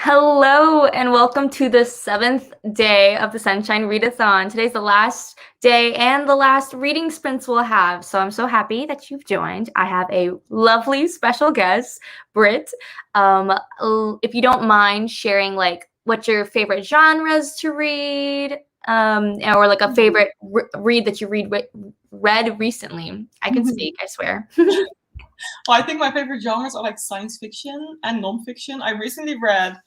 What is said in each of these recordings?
Hello and welcome to the 7th day of the Sunshine Readathon. Today's the last day and the last reading sprints we'll have, so I'm so happy that you've joined. I have a lovely special guest, Britt. If you don't mind sharing what's your favorite genres to read, or like a favorite read that you read recently. I can speak, I swear. Well, I think my favorite genres are like science fiction and nonfiction. I recently read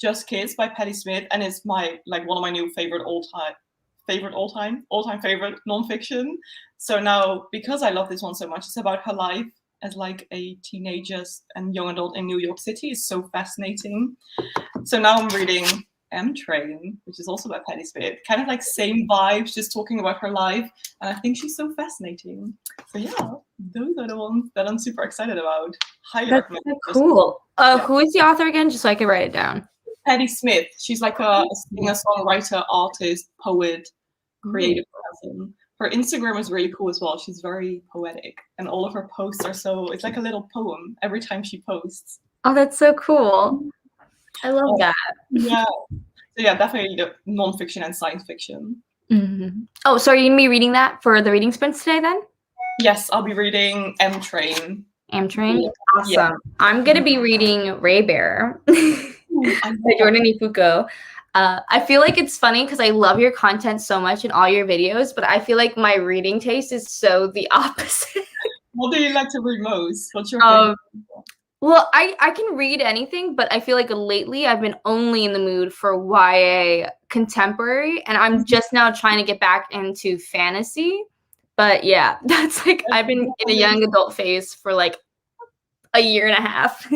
Just Kids by Patti Smith, and it's my one of my new favorite all-time favorite nonfiction. So now, because I love this one so much, it's about her life as like a teenager and young adult in New York City. It's so fascinating. So now I'm reading M Train, which is also by Patti Smith. Kind of like same vibes, just talking about her life, and I think she's so fascinating. So yeah, those are the ones that I'm super excited about. Highly That's recommend. so cool. Who is the author again, just so I can write it down? Patti Smith. She's like a singer-songwriter, artist, poet, creative person. Her Instagram is really cool as well. She's very poetic, and all of her posts are it's like a little poem every time she posts. Oh, that's so cool. I love that. Yeah. So yeah, definitely the nonfiction and science fiction. Mm-hmm. Oh, so are you going to be reading that for the reading sprints today then? Yes, I'll be reading M Train. M Train? Awesome. Yeah. I'm going to be reading Ray Bear by Jordan Ifuko. I feel like it's funny because I love your content so much in all your videos, but I feel like my reading taste is so the opposite. What do you like to read most? What's your favorite? Well, I can read anything, but I feel like lately I've been only in the mood for YA contemporary, and I'm just now trying to get back into fantasy. But yeah, that's like I've been in a young adult phase for like a year and a half.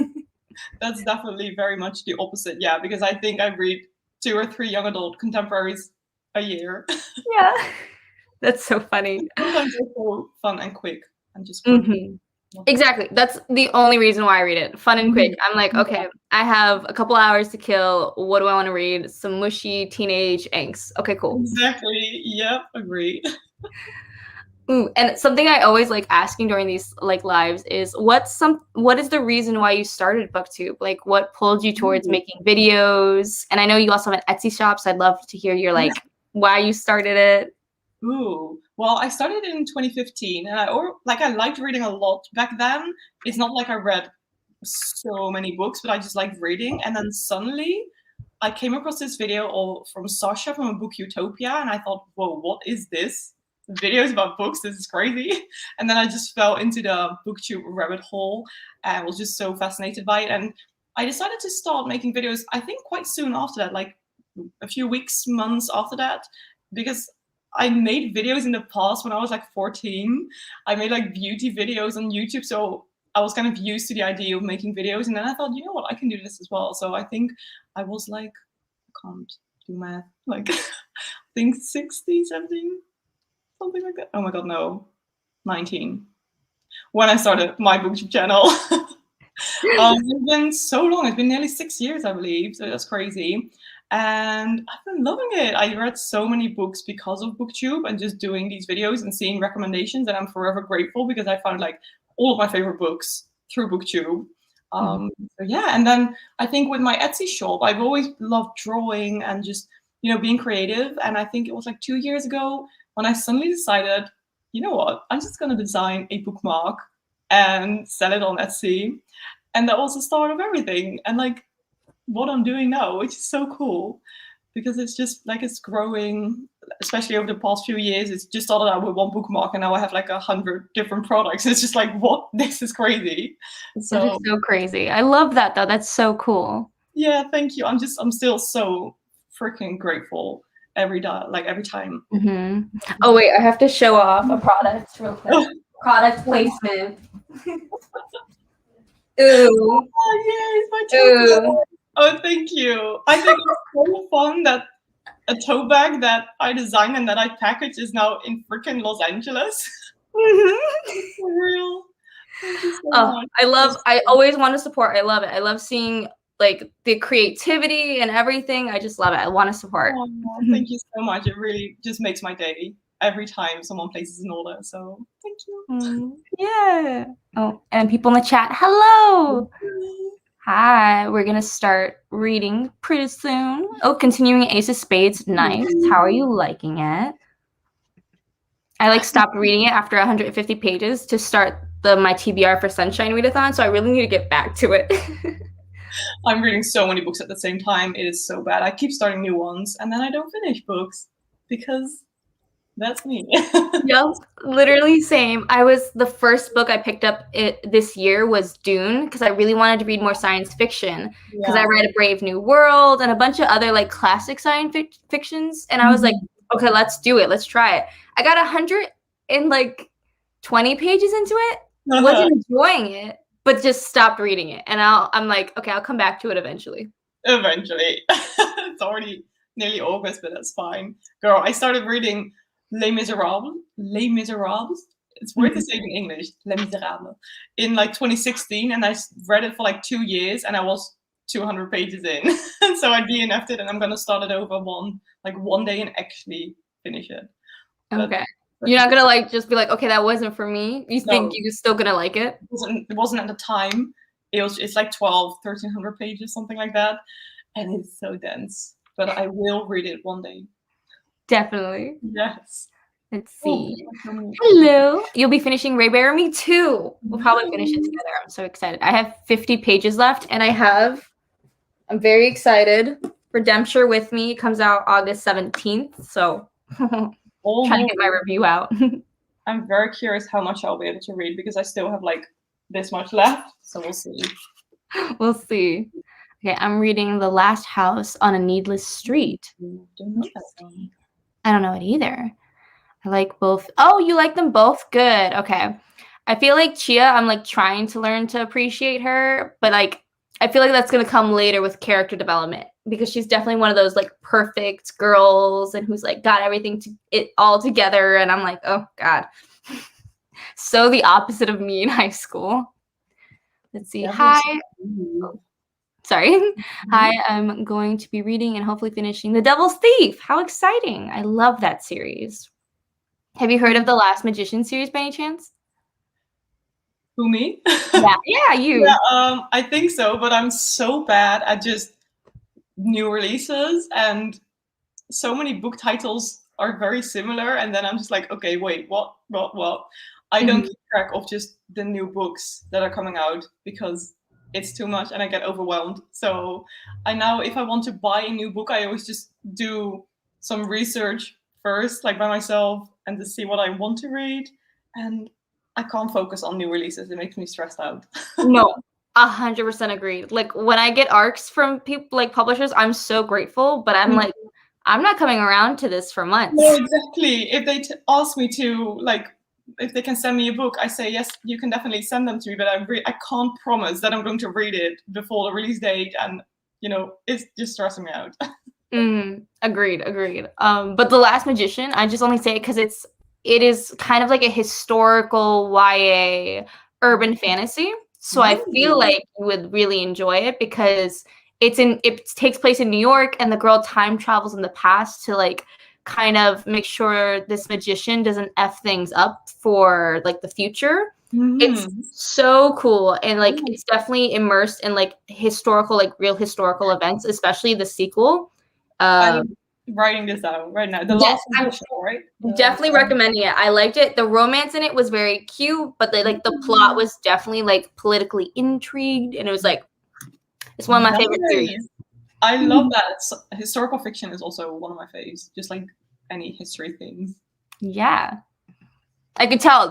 That's definitely very much the opposite, yeah, because I think I read 2 or 3 young adult contemporaries a year. Yeah, that's so funny. Sometimes they're so fun and quick and just Exactly. That's the only reason why I read it. Fun and quick. I'm like, okay, I have a couple hours to kill. What do I want to read? Some mushy teenage angst. Okay, cool. Exactly. Yep, agree. Ooh, and something I always like asking during these like lives is what is the reason why you started BookTube? Like what pulled you towards making videos? And I know you also have an Etsy shop, so I'd love to hear your why you started it. Ooh, well, I started in 2015, and I liked reading a lot back then. It's not like I read so many books, but I just liked reading. And then suddenly, I came across this video from Sasha from a book Utopia, and I thought, whoa, what is this? Videos about books, this is crazy. And then I just fell into the BookTube rabbit hole and was just so fascinated by it. And I decided to start making videos, I think quite soon after that, like a few weeks, months after that, because I made videos in the past when I was like 14. I made like beauty videos on YouTube. So I was kind of used to the idea of making videos. And then I thought, you know what, I can do this as well. So I think I was like, I can't do math, like I think 60, 17, something like that. Oh my God, no, 19. When I started my BookTube channel. It's been so long. It's been nearly 6 years, I believe. So that's crazy. And I've been loving it. I read so many books because of BookTube and just doing these videos and seeing recommendations. And I'm forever grateful because I found like all of my favorite books through BookTube. So yeah, and then I think with my Etsy shop, I've always loved drawing and just, being creative. And I think it was like 2 years ago when I suddenly decided, you know what, I'm just going to design a bookmark and sell it on Etsy. And that was the start of everything. And like what I'm doing now, which is so cool because it's just like it's growing, especially over the past few years. It's just started out with one bookmark and now I have like 100 different products. It's just like, what? This is crazy. That is so crazy. I love that though. That's so cool. Yeah, thank you. I'm still so freaking grateful every time. Oh wait, I have to show off a product real quick. Product placement. Ooh. Oh, yay, it's my tote bag. Oh, thank you. I think it's so fun that a tote bag that I designed and that I packaged is now in freaking Los Angeles. For real. Thank you so much. I always want to support. I love it. I love seeing like the creativity and everything. I just love it. I want to support. Oh, thank you so much. It really just makes my day every time someone places an order. So thank you. Yeah. Oh, and people in the chat. Hello. Hi, we're gonna start reading pretty soon. Oh, continuing Ace of Spades. Nice. How are you liking it? I stopped reading it after 150 pages to start my TBR for Sunshine Readathon, so I really need to get back to it. I'm reading so many books at the same time. It is so bad. I keep starting new ones and then I don't finish books because that's me. Yep, literally same. The first book I picked up this year was Dune because I really wanted to read more science fiction because I read A Brave New World and a bunch of other classic science fictions, and I was like, okay, let's do it. Let's try it. I got 120 pages into it. Wasn't enjoying it, but just stopped reading it. And I'm like, okay, I'll come back to it eventually. Eventually. It's already nearly August, but that's fine. Girl, I started reading Les Miserables. Les Miserables. It's weird to say in English. Les Miserables. In 2016, and I read it for 2 years, and I was 200 pages in. So I DNF'd it, and I'm gonna start it over one day and actually finish it. Okay. You're not gonna just be like, okay, that wasn't for me. You think you're still gonna like it? It wasn't at the time. It's 1,300 pages, something like that, and it's so dense. But I will read it one day. Definitely. Yes. Let's see. Hello. You'll be finishing Ray Bear. Me too. We'll probably finish it together. I'm so excited. I have 50 pages left, and I'm very excited. Redempture with Me. It comes out August 17th, so trying to get my review out. I'm very curious how much I'll be able to read because I still have this much left, so we'll see. We'll see. Okay, I'm reading The Last House on a Needless Street. I don't know it either. I like both. Oh, you like them both? Good. Okay. I feel like Chia, I'm trying to learn to appreciate her, but I feel like that's gonna come later with character development because she's definitely one of those perfect girls and who's got everything all together, and I'm like, oh God. So the opposite of me in high school. Let's see. Hi. Sorry. Hi, I'm going to be reading and hopefully finishing The Devil's Thief. How exciting. I love that series. Have you heard of the Last Magician series by any chance? Who, me? Yeah, you. Yeah, I think so, but I'm so bad at just new releases, and so many book titles are very similar, and then I'm just like, okay, wait, what? I don't keep track of just the new books that are coming out because it's too much and I get overwhelmed. So if I want to buy a new book, I always just do some research first, by myself, and to see what I want to read. And I can't focus on new releases. It makes me stressed out. No, 100% agreed. When I get arcs from people publishers, I'm so grateful, but I'm I'm not coming around to this for months. No, exactly. If they ask me to, if they can send me a book, I say, yes, you can definitely send them to me, but I can't promise that I'm going to read it before the release date. And, it's just stressing me out. Agreed. But The Last Magician, I just only say it because it is kind of a historical YA urban fantasy. So I feel like you would really enjoy it because it takes place in New York, and the girl time travels in the past to kind of make sure this magician doesn't F things up for the future. It's so cool, and it's definitely immersed in historical, real historical events, especially the sequel. I'm writing this out right now. The last Magician, right? Definitely recommending it. I liked it. The romance in it was very cute, but the plot was definitely politically intrigued, and it was it's one of my favorite series. I love that. Historical fiction is also one of my faves, just any history things. Yeah. I could tell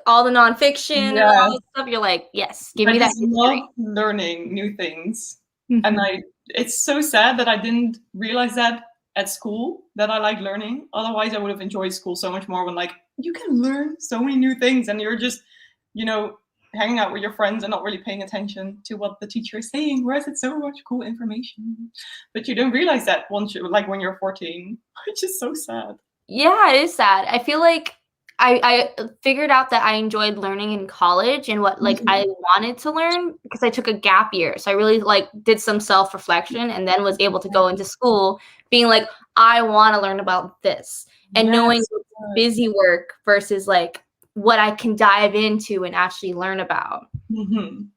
all the nonfiction and all that stuff. You're yes, give me that history. I love learning new things. And it's so sad that I didn't realize that at school, that I like learning. Otherwise, I would have enjoyed school so much more when you can learn so many new things and you're just, hanging out with your friends and not really paying attention to what the teacher is saying, whereas it's so much cool information. But you don't realize that once when you're 14, which is so sad. Yeah, it is sad. I feel like I figured out that I enjoyed learning in college and what I wanted to learn because I took a gap year. So I really did some self-reflection and then was able to go into school being I want to learn about this and knowing busy work versus what I can dive into and actually learn about.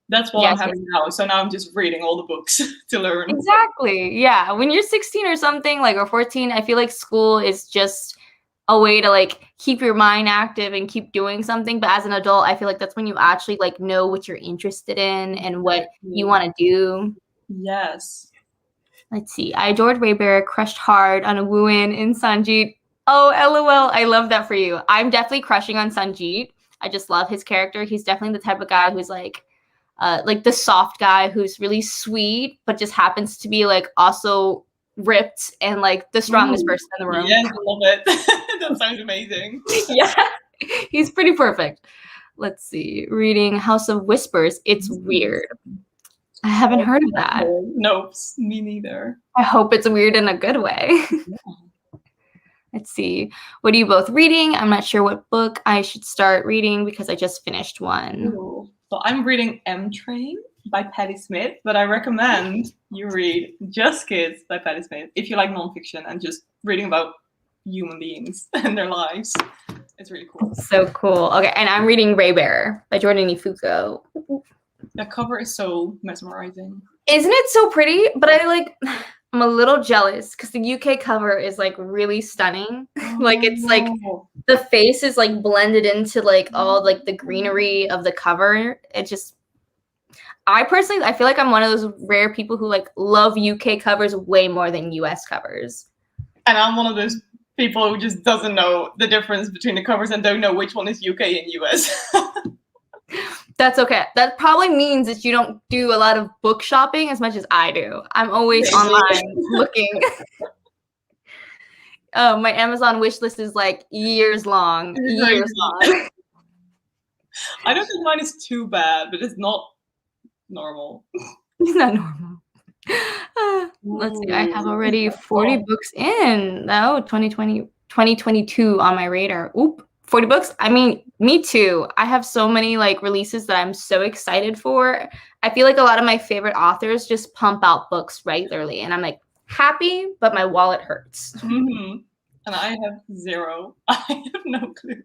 That's what I'm having now. So now I'm just reading all the books to learn. Exactly. Yeah. When you're 16 or something, like, or 14, I feel like school is just a way to like keep your mind active and keep doing something. But as an adult, I feel like that's when you actually like know what you're interested in and what you want to do. Yes. Let's see. I adored Raybear, crushed hard on a Woo-in in Sanjeet. Oh, LOL. I love that for you. I'm definitely crushing on Sanjeet. I just love his character. He's definitely the type of guy who's like the soft guy who's really sweet, but just happens to be like also ripped and like the strongest person in the room. Yes, I love it. That sounds amazing. Yeah, he's pretty perfect. Let's see. Reading House of Whispers. It's weird. I haven't heard of that. Nope, me neither. I hope it's weird in a good way. Yeah. Let's see. What are you both reading? I'm not sure what book I should start reading because I just finished one. Ooh. So I'm reading M Train by Patti Smith, but I recommend you read Just Kids by Patti Smith if you like nonfiction and just reading about human beings and their lives. It's really cool. So cool. Okay, and I'm reading Raybear by Jordan Ifuko. The cover is so mesmerizing. Isn't it so pretty? But I'm a little jealous because the UK cover is like really stunning. Like it's like the face is like blended into like all like the greenery of the cover. It just, I feel like I'm one of those rare people who like love UK covers way more than US covers. And I'm one of those people who just doesn't know the difference between the covers and don't know which one is UK and US. That's okay. That probably means that you don't do a lot of book shopping as much as I do. I'm always online looking. My Amazon wish list is like years long. I don't think mine is too bad, but it's not normal. It's not normal. Let's see. I have already 40 books in. 2022 on my radar. Oop. 40 books? I mean, me too. I have so many like releases that I'm so excited for. I feel like a lot of my favorite authors just pump out books regularly and I'm like happy, but my wallet hurts. Mm-hmm. And I have zero. I have no clue.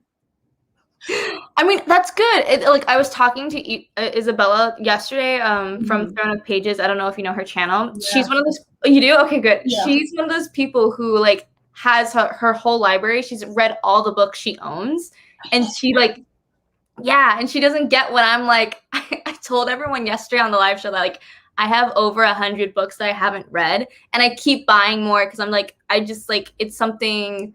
I mean, that's good. Like I was talking to Isabella yesterday from Throne of Pages. I don't know if you know her channel. Yeah. She's one of those. You do? Okay, good. Yeah. She's one of those people who like has her whole library. She's read all the books she owns. And she like, yeah, and she doesn't get what I'm like. I told everyone yesterday on the live show that like I have over 100 books that I haven't read. And I keep buying more because I'm like, I just like, it's something,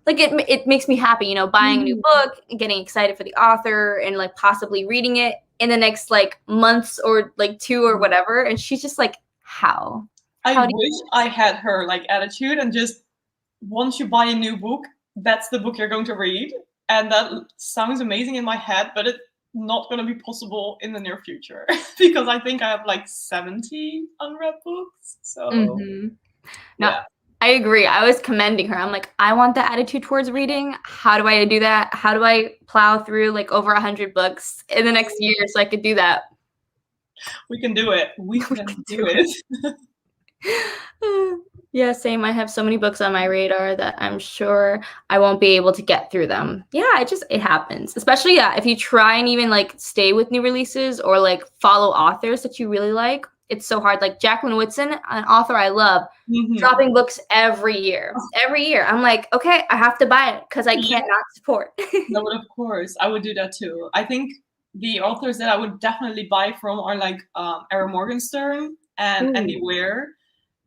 like it makes me happy, you know, buying a new book and getting excited for the author and like possibly reading it in the next like months or like 2 or whatever. And she's just like, how? I wish I had her like attitude and just, once you buy a new book, that's the book you're going to read. And that sounds amazing in my head, but it's not going to be possible in the near future because I think I have like 70 unread books. So, no, yeah. I agree. I was commending her. I'm like, I want the attitude towards reading. How do I do that? How do I plow through like over 100 books in the next year so I could do that? We can do it. We can do it. Yeah, same. I have so many books on my radar that I'm sure I won't be able to get through them. Yeah, it happens. Especially, yeah, if you try and even like stay with new releases or like follow authors that you really like, it's so hard. Like Jacqueline Whitson, an author I love, dropping books every year. Every year. I'm like, okay, I have to buy it because I can't not support. No, but of course, I would do that too. I think the authors that I would definitely buy from are like Erin Morgenstern and Andy Weir.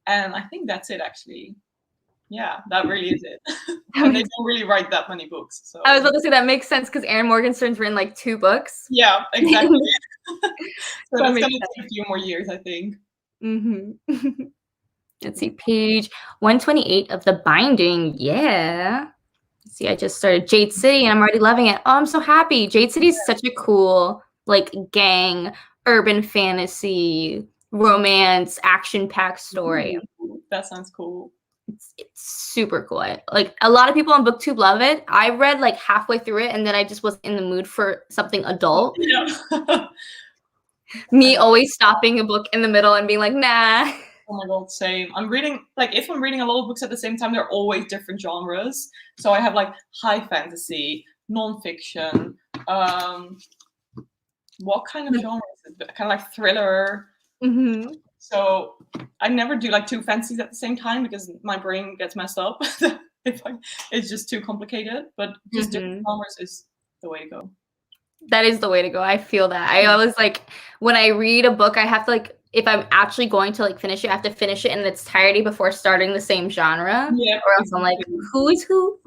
And I think that's it, actually. Yeah, that really is it. And they don't really write that many books. So I was about to say that makes sense because Erin Morgenstern's written like 2 books. Yeah, exactly. So that's going to take a few more years, I think. Let's see, page 128 of the binding. Yeah. Let's see, I just started Jade City and I'm already loving it. Oh, I'm so happy. Jade City is such a cool, like, gang, urban fantasy, romance, action-packed story. That sounds cool. It's super cool. Like a lot of people on BookTube love it. I read like halfway through it and then I just wasn't in the mood for something adult. Yeah. Me always stopping a book in the middle and being like, nah. Oh my god, same. I'm reading, like if I'm reading a lot of books at the same time, they're always different genres. So I have like high fantasy, non-fiction, what kind of genre is it? Kind of like thriller. Mm-hmm. So I never do like two fantasies at the same time because my brain gets messed up if it's just too complicated. But just different genres is the way to go. That is the way to go. I feel that. I always like when I read a book, I have to like if I'm actually going to like finish it, I have to finish it in its entirety before starting the same genre. Yeah, or else I'm like, who is who?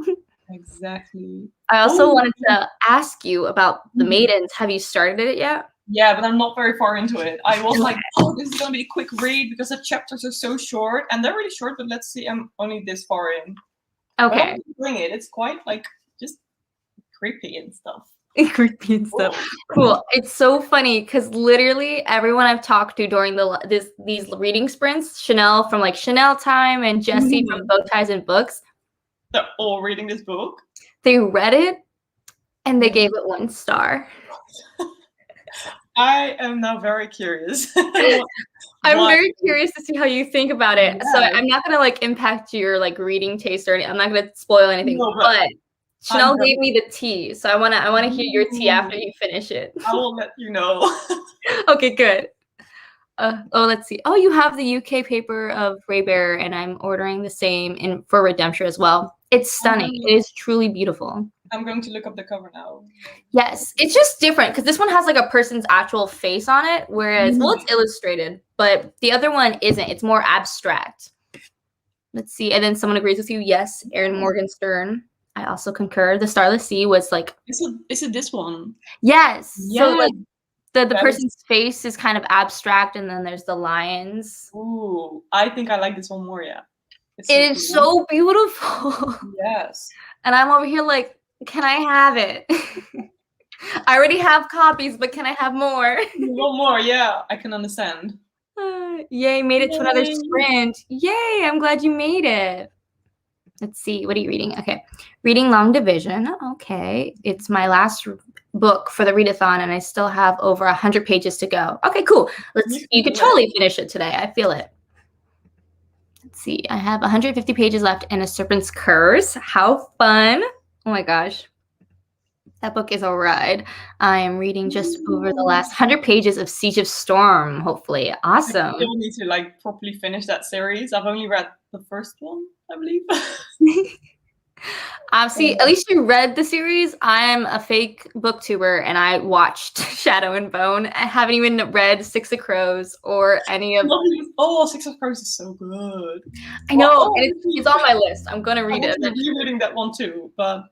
Exactly. I also wanted to ask you about The Maidens. Have you started it yet? Yeah, but I'm not very far into it. I was like, oh, this is going to be a quick read because the chapters are so short. And they're really short, but let's see, I'm only this far in. Okay. Bring it. It's quite like just creepy and stuff. Creepy and stuff. Cool. It's so funny because literally everyone I've talked to during these reading sprints, Chanel from like Chanel Time and Jessie from Bow Ties and Books, they're all reading this book. They read it and they gave it 1 star. I am now very curious. I'm very curious to see how you think about it. Yeah. So I'm not gonna like impact your like reading taste or anything. I'm not gonna spoil anything. No, but Chanel gave me the tea, so I wanna hear your tea after you finish it. I will let you know. Okay, good. Let's see. Oh, you have the UK paper of Ray Bear, and I'm ordering the same for Redemption as well. It's stunning. It is truly beautiful. I'm going to look up the cover now. Yes, it's just different because this one has like a person's actual face on it, whereas well, it's illustrated, but the other one isn't. It's more abstract. Let's see. And then someone agrees with you. Yes, Erin Morgenstern. I also concur. The Starless Sea was like. Is it this one? Yes. Yeah. So like. The person's face is kind of abstract, and then there's the lions. Ooh, I think I like this one more, yeah. It is so beautiful. Yes. And I'm over here like, can I have it? I already have copies, but can I have more? One more, yeah. I can understand. Yay, made it to another sprint. Yay, I'm glad you made it. Let's see, what are you reading? Okay, reading Long Division. Okay, it's my last book for the readathon, and I still have over 100 pages to go. Okay, cool. You could totally finish it today. I feel it. Let's see, I have 150 pages left in A Serpent's Curse. How fun. Oh my gosh. That book is a ride. I am reading just over the last 100 pages of Siege of Storm, hopefully. Awesome. I still need to like properly finish that series. I've only read the first one, I believe. See, at least you read the series. I'm a fake booktuber, and I watched Shadow and Bone. I haven't even read Six of Crows or any of. Oh, Six of Crows is so good. I know, and it's on my list. I'm gonna read it. I'm rereading that one too, but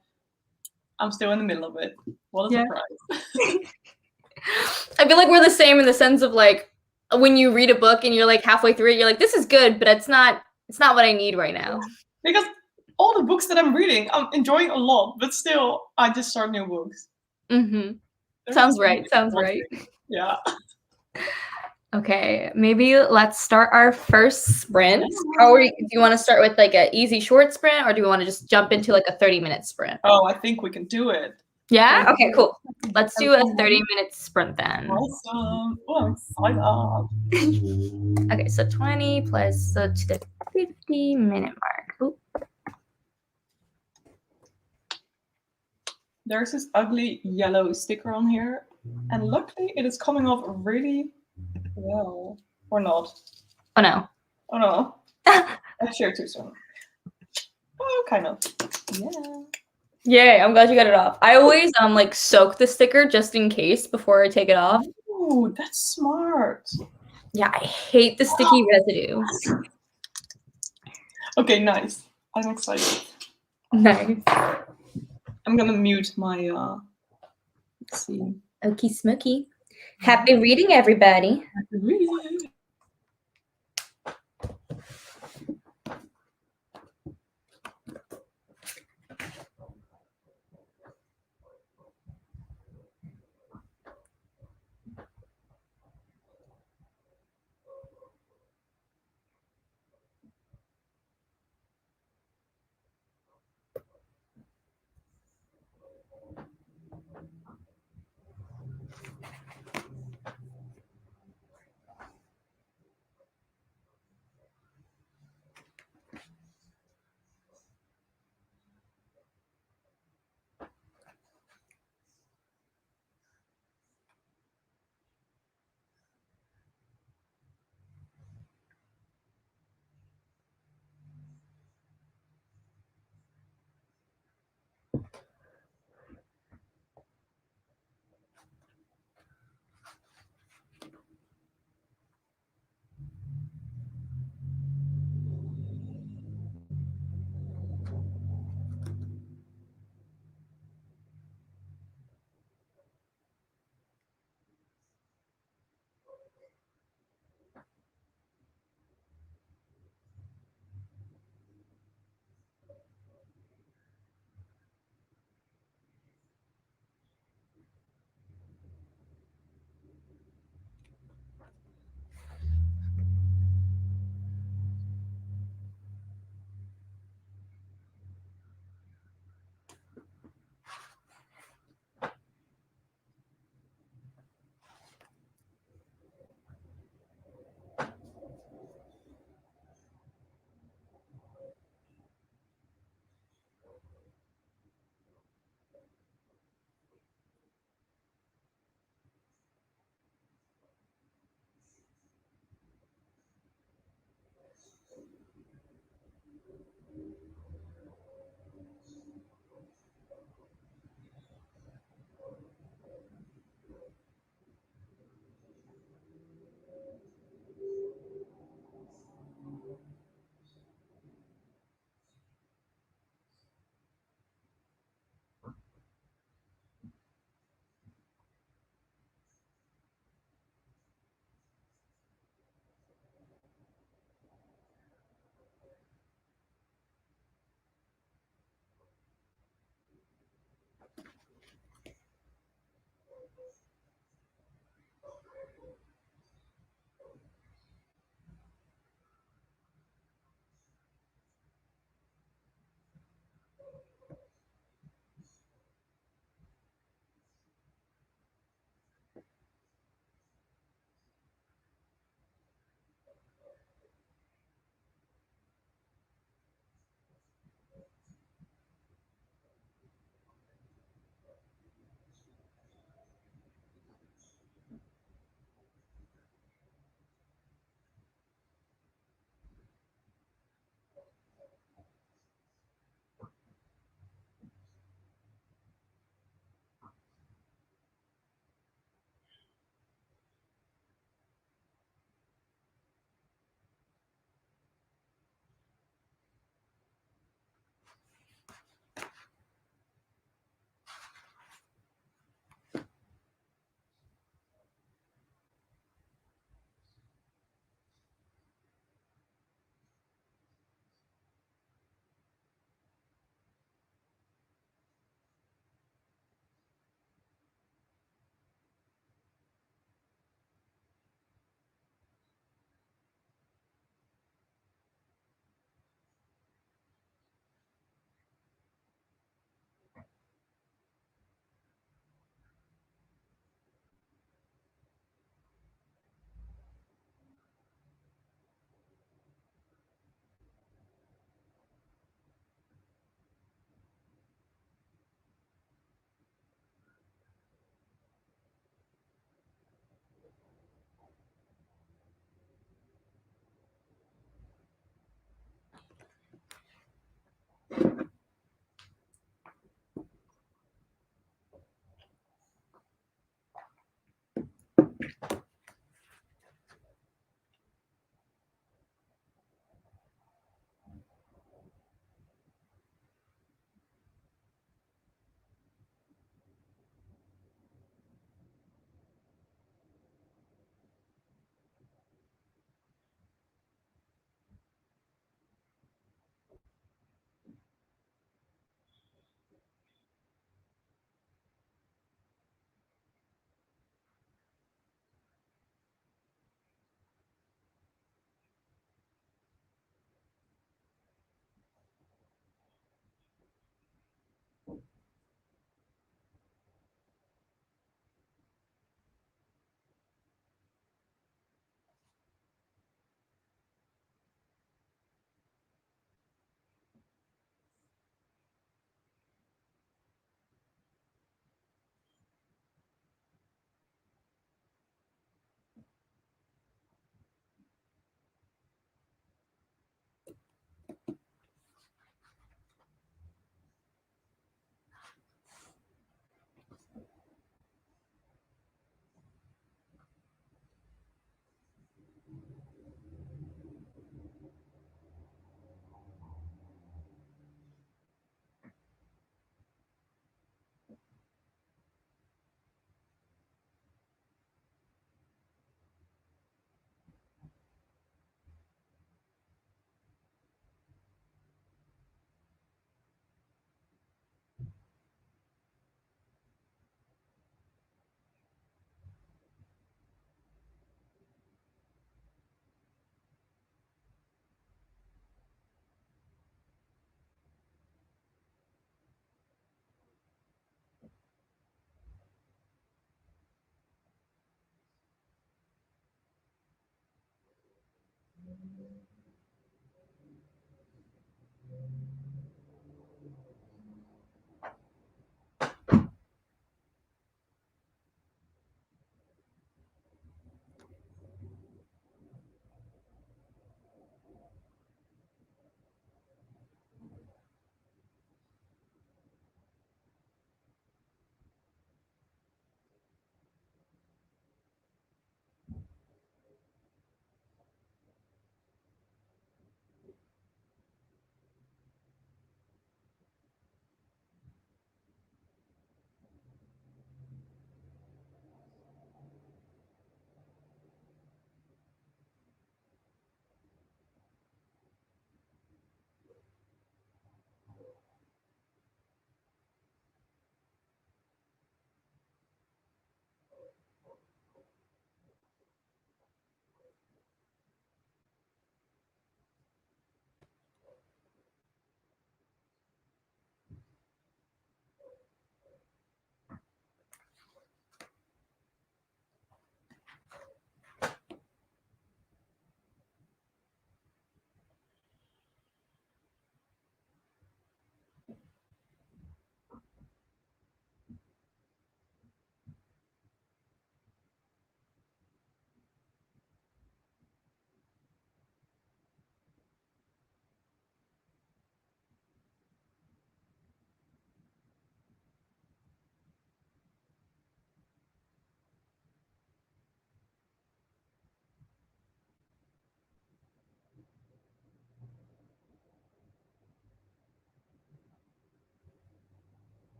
I'm still in the middle of it. What a surprise! I feel like we're the same in the sense of like when you read a book and you're like halfway through it, you're like, this is good, but it's not what I need right now. Because all the books that I'm reading, I'm enjoying a lot, but still, I just start new books. Sounds right. Yeah. Okay, maybe let's start our first sprint. Do you want to start with like an easy short sprint, or do we want to just jump into like a 30-minute sprint? Oh, I think we can do it. Yeah? Okay, cool. Let's do a 30-minute sprint then. Awesome. Oh, I'm excited. Okay, so 20 plus to the 50-minute mark. Ooh. There's this ugly yellow sticker on here, and luckily it is coming off really well. Or not. Oh no. Oh no. I shared too soon. Oh, kind of. Yeah. Yay, I'm glad you got it off. I always like soak the sticker just in case before I take it off. Ooh, that's smart. Yeah, I hate the sticky residue. Okay, nice. I'm excited. Nice. I'm gonna mute my let's see. Okie smoky. Happy reading, everybody. Happy reading.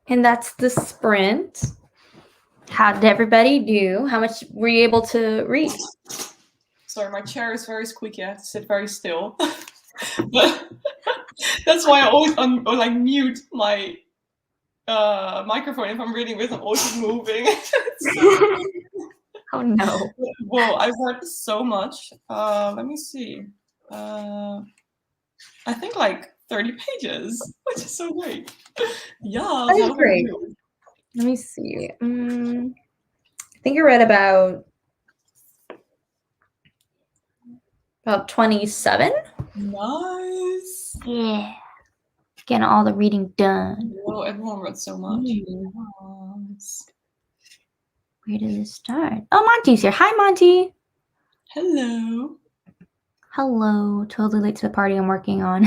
And that's the sprint. How did everybody do? How much were you able to read? Sorry, my chair is very squeaky. I have to sit very still. But that's why I always mute my microphone if I'm reading with. I'm always moving. Oh no. Whoa, I've read so much. Let me see. I think like 30 pages, which is so great. Yeah, that is great. Let me see. I think I read about 27. Nice. Yeah. Getting all the reading done. Whoa, everyone read so much. Yes. Where did it start? Oh, Monty's here. Hi, Monty. Hello. Hello. Totally late to the party I'm working on.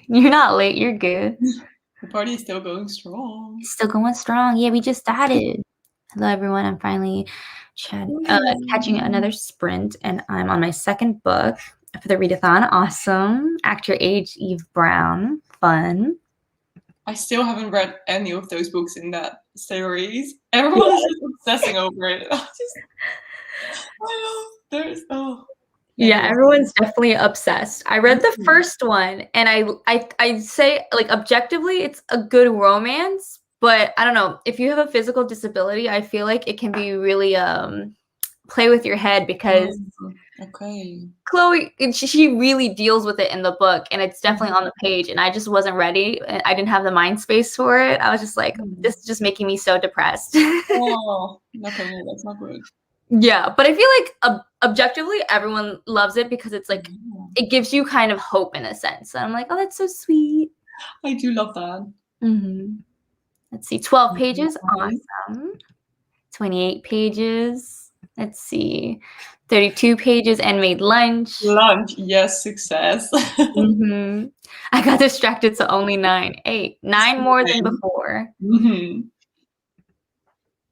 You're not late. You're good. The party is still going strong. Still going strong. Yeah, we just started. Hello, everyone. I'm finally catching another sprint, and I'm on my second book for the readathon. Awesome. Act Your Age, Eve Brown. Fun. I still haven't read any of those books in that series. Everyone is just obsessing over it. Yeah, everyone's definitely obsessed. I read the first one, and I say, like, objectively, it's a good romance, but I don't know. If you have a physical disability, I feel like it can be really play with your head, because Chloe, she really deals with it in the book, and it's definitely on the page, and I just wasn't ready. I didn't have the mind space for it. I was just like, this is just making me so depressed. Oh, okay, that's not good. Yeah, but I feel like objectively everyone loves it, because it's like it gives you kind of hope in a sense. And I'm like, oh, that's so sweet. I do love that. Let's see, 12 pages. Awesome. 28 pages. Let's see, 32 pages and made lunch. Lunch, yes, success. I got distracted, so only 9. 9 more than before.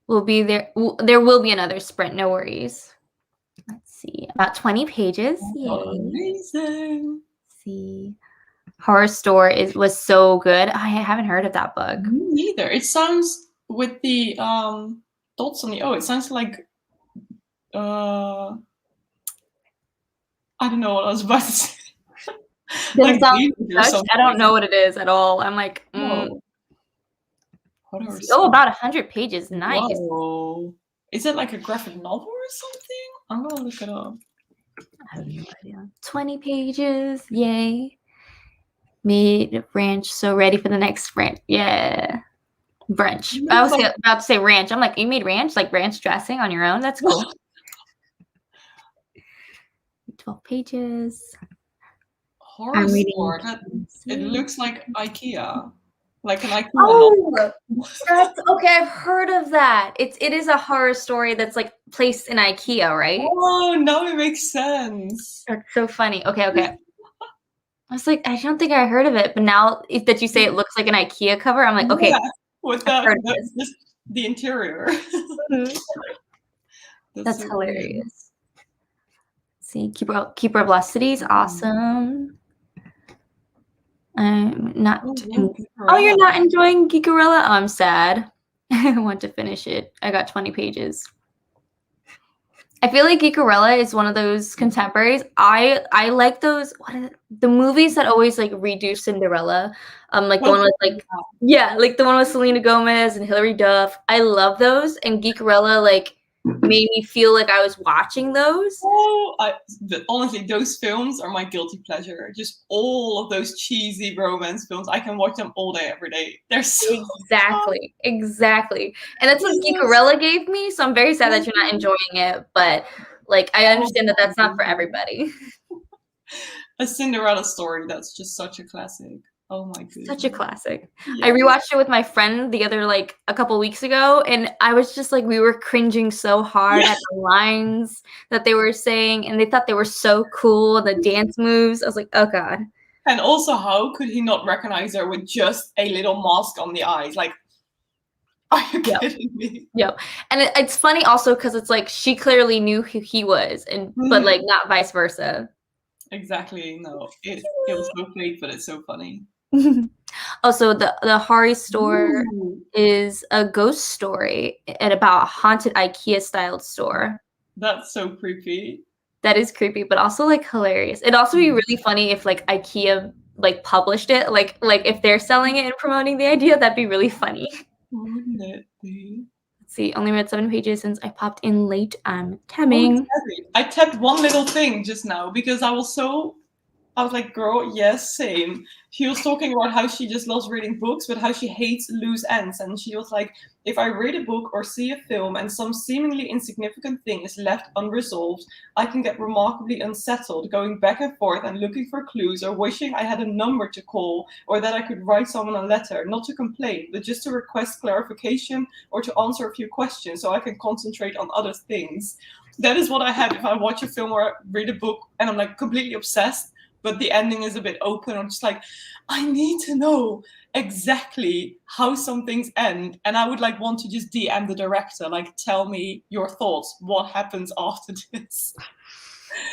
We'll be there. There will be another sprint. No worries. Let's see, about 20 pages. Yay. Amazing. Let's see, Horror Store was so good. I haven't heard of that book. Me neither. It sounds, with the dots on the it sounds like I don't know what I was about to say. Like I don't know what it is at all. I'm like, oh, about 100 pages. Nice. Whoa. Is it like a graphic novel or something? I'm gonna look it up. I have no idea. 20 pages. Yay. Made ranch, so ready for the next sprint. Yeah. Brunch. I was about to say ranch. I'm like, you made ranch? Like ranch dressing on your own? That's cool. 12 pages. Horror Store. It looks like IKEA. Like an IKEA. Oh, that's okay. I've heard of that. It is a horror story that's like placed in IKEA, right? Oh, now it makes sense. That's so funny. Okay. I was like, I don't think I heard of it, but now that you say it looks like an IKEA cover, I'm like, okay. Yeah, with the interior. That's so hilarious. See, Keeper of Lost Cities, awesome. I'm not. Oh, you're not enjoying Geekerella? Oh, I'm sad. I want to finish it. I got 20 pages. I feel like Geekerella is one of those contemporaries. I like those. The movies that always like redo Cinderella. Like the one with like the one with Selena Gomez and Hilary Duff. I love those, and Geekerella like made me feel like I was watching those. Oh, honestly, those films are my guilty pleasure. Just all of those cheesy romance films. I can watch them all day, every day. They're so exactly. And that's what Geekerella gave me. So I'm very sad that you're not enjoying it. But like, I understand that that's not for everybody. A Cinderella story. That's just such a classic. Oh my goodness. Such a classic. Yeah. I rewatched it with my friend the other, like, a couple weeks ago, and I was just like, we were cringing so hard at the lines that they were saying, and they thought they were so cool, the dance moves. I was like, oh God. And also, how could he not recognize her with just a little mask on the eyes? Like, are you kidding me? Yep. And it's funny also because it's like she clearly knew who he was, but like not vice versa. Exactly. No, it was so fake, but it's so funny. Also, the Hari store Ooh, is a ghost story at about a haunted IKEA-styled store. that's so creepy. That is creepy, but also like hilarious. It'd also be really funny if like IKEA like published it, like if they're selling it and promoting the idea, that'd be really funny. Wouldn't it be? Let's see, only read 7 pages since I popped in late. I'm Oh, it's tabbing. heavy. I tapped one little thing just now because I was like, girl, yes, same. She was talking about how she just loves reading books, but how she hates loose ends. And she was like, if I read a book or see a film and some seemingly insignificant thing is left unresolved, I can get remarkably unsettled, going back and forth and looking for clues or wishing I had a number to call or that I could write someone a letter, not to complain, but just to request clarification or to answer a few questions so I can concentrate on other things. That is what I have if I watch a film or read a book and I'm like completely obsessed, but the ending is a bit open. I'm just like, I need to know exactly how some things end. And I would like want to just DM the director, like, tell me your thoughts. What happens after this?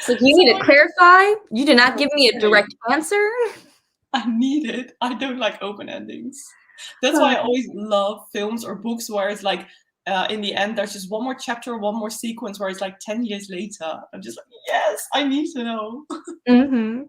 So you need to clarify. You did not give me a direct answer. I need it. I don't like open endings. That's why I always love films or books where it's like, in the end, there's just one more chapter, one more sequence where it's like 10 years later. I'm just like, yes, I need to know. Mm-hmm.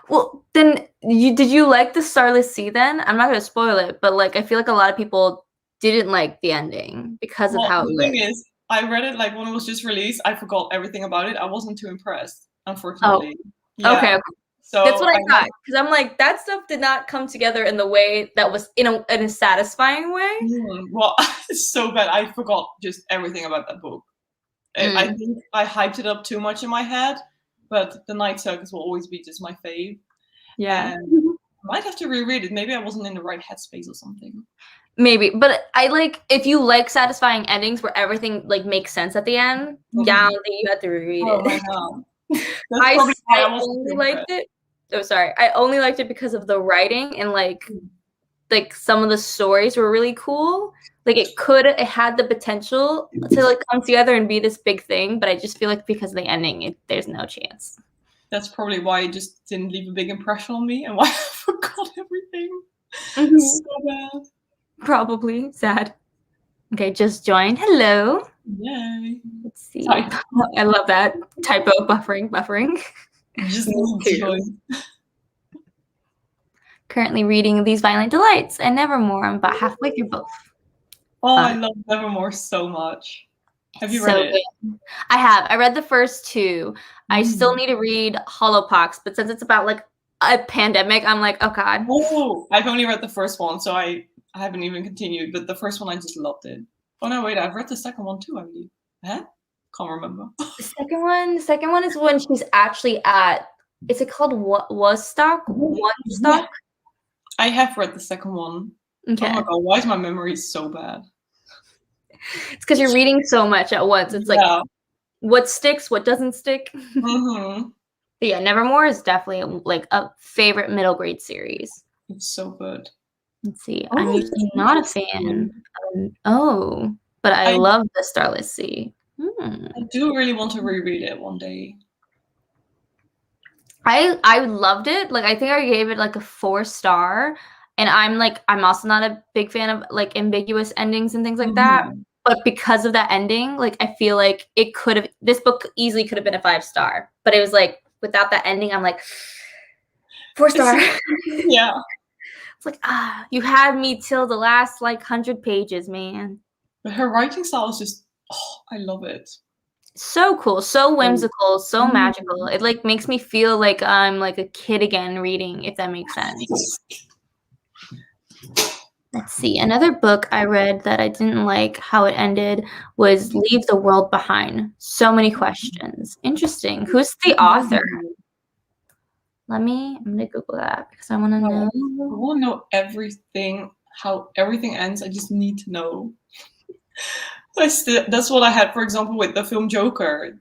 Well, then did you like the Starless Sea then? I'm not gonna spoil it, but like I feel like a lot of people didn't like the ending because of how it The lit. thing is, I read it like when it was just released. I forgot everything about it. I wasn't too impressed, Oh, unfortunately. okay, Yeah. okay. So That's what I I thought. Because I'm like, that stuff did not come together in the way that was in a satisfying way. well, it's so bad. I forgot just everything about that book. I think I hyped it up too much in my head, but The Night Circus will always be just my fave. Yeah. And I might have to reread it. Maybe I wasn't in the right headspace or something. Maybe, but I like if you like satisfying endings where everything like makes sense at the end. Yeah, I don't think you have to reread Oh my it. god. That's probably why I wasn't only too liked impressed. it. Oh, sorry. I only liked it because of the writing and like some of the stories were really cool. Like it had the potential to like come together and be this big thing, but I just feel like because of the ending, there's no chance. That's probably why it just didn't leave a big impression on me and why I forgot everything. Mm-hmm. So bad. Probably sad. Okay, just joined. Hello. Yay. Let's see. Sorry. I love that typo buffering. Just joined. Currently reading These Violent Delights and Nevermore. I'm about halfway through both. Oh, I love Nevermore so much. Have you read it? Good. I have. I read the first 2. I still need to read Hollowpox, but since it's about like a pandemic, I'm like, oh god. Oh, I've only read the first one, so I haven't even continued. But the first one, I just loved it. Oh no, wait, I've read the second one too, I believe. Huh? Can't remember. The second one is when she's actually at. Is it called Woodstock? Woodstock? Yeah. I have read the second one. Okay. Oh my god, why is my memory so bad? It's because you're reading so much at once. It's like what sticks, what doesn't stick. Mm-hmm. But yeah, Nevermore is definitely like a favorite middle grade series. It's so good. Let's see. I'm usually not a fan. But I love the Starless Sea. I do really want to reread it one day. I loved it. Like I think I gave it like a 4-star. And I'm also not a big fan of like ambiguous endings and things like that. But because of that ending, like I feel like this book easily could have been a 5-star. But it was like without that ending, I'm like 4-star. Yeah. It's like, you had me till the last like 100 pages, man. But her writing style is just, I love it. So cool, so whimsical, so magical. It like makes me feel like I'm like a kid again reading, if that makes sense. Let's see. Another book I read that I didn't like how it ended was Leave the World Behind. So many questions. Interesting. Who's the author? I'm gonna Google that because I want to know. I want to know everything, how everything ends. I just need to know. That's what I had, for example, with the film Joker.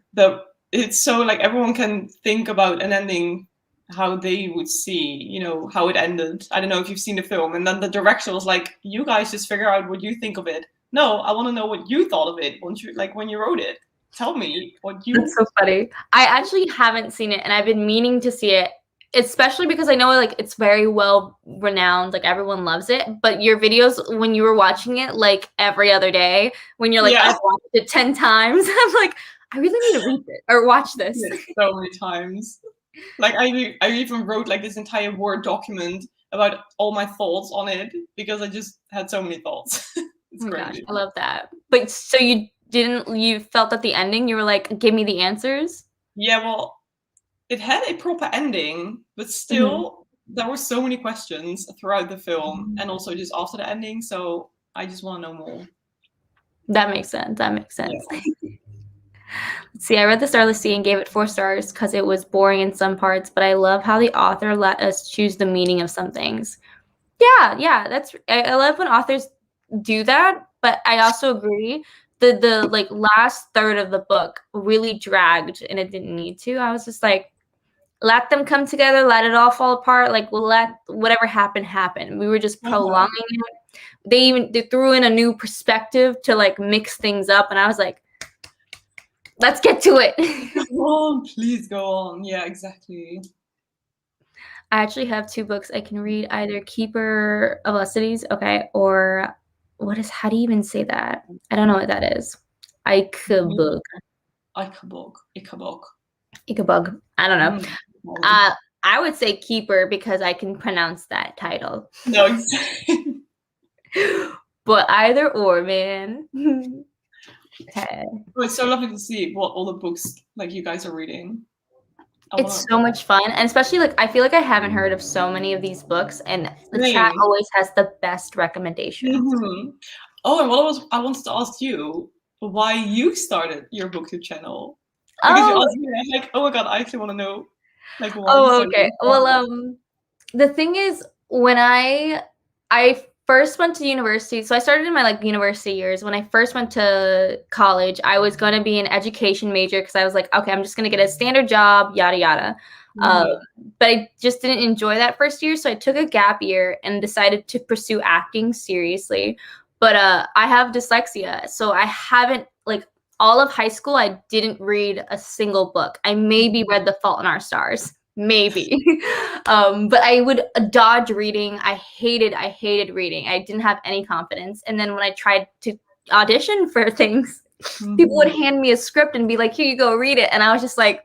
It's so like everyone can think about an ending how they would see, how it ended. I don't know if you've seen the film. And then the director was like, you guys just figure out what you think of it. No, I want to know what you thought of it when you wrote it. Tell me what you... That's so funny. I actually haven't seen it, and I've been meaning to see it. especially because I know like it's very well renowned, like everyone loves it, but your videos when you were watching it like every other day, when you're like, Yeah. I've watched it 10 times, I'm like, I really need to read it or watch this. Yeah, so many times. Like I even wrote like this entire Word document about all my thoughts on it because I just had so many thoughts. It's Oh my crazy. gosh, I love that. But so you felt at the ending, you were like, give me the answers? Yeah, well, it had a proper ending, but still there were so many questions throughout the film and also just after the ending, so I just want to know more. That makes sense. That makes sense. Yeah. See, I read The Starless Sea and gave it 4 stars because it was boring in some parts, but I love how the author let us choose the meaning of some things. Yeah, I love when authors do that, but I also agree the like last third of the book really dragged and it didn't need to. I was just like, let them come together, let it all fall apart, like we'll let whatever happened happen. We were just prolonging it. They threw in a new perspective to like mix things up, and I was like, let's get to it. Go on, please go on. Yeah, exactly. I actually have 2 books I can read, either Keeper of Cities, okay, or how do you even say that? I don't know what that is. Ikebug. Ikebug. I don't know. I would say Keeper because I can pronounce that title. No, exactly. But either or, man. Okay. Oh, it's so lovely to see what all the books like you guys are reading. It's so much fun, and especially like I feel like I haven't heard of so many of these books, and the chat always has the best recommendations. Oh, and I wanted to ask you why you started your booktube channel. Because you asked me, I'm like, oh my god, I actually want to know. Like, why okay. Well, the thing is, when I first went to university, so I started in my like university years. When I first went to college, I was going to be an education major because I was like, okay, I'm just going to get a standard job, yada yada. But I just didn't enjoy that first year, so I took a gap year and decided to pursue acting seriously. But I have dyslexia, so I haven't like all of high school. I didn't read a single book. I maybe read The Fault in Our Stars. Maybe. But I would dodge reading. I hated reading. I didn't have any confidence. And then when I tried to audition for things, people would hand me a script and be like, here you go, read it. And I was just like,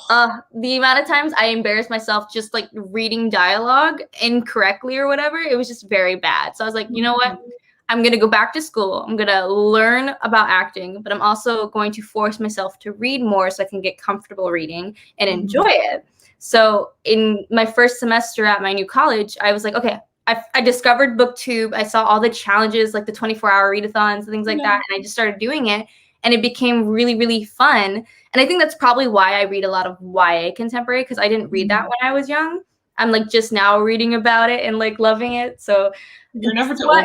the amount of times I embarrassed myself just like reading dialogue incorrectly or whatever, it was just very bad. So I was like, you know what? I'm going to go back to school. I'm going to learn about acting, but I'm also going to force myself to read more so I can get comfortable reading and enjoy it. So in my first semester at my new college, I was like, okay, I discovered BookTube. I saw all the challenges, like the 24-hour readathons and things like that. And I just started doing it. And it became really, really fun. And I think that's probably why I read a lot of YA contemporary, because I didn't read that when I was young. I'm like just now reading about it and like loving it. So you're never too old.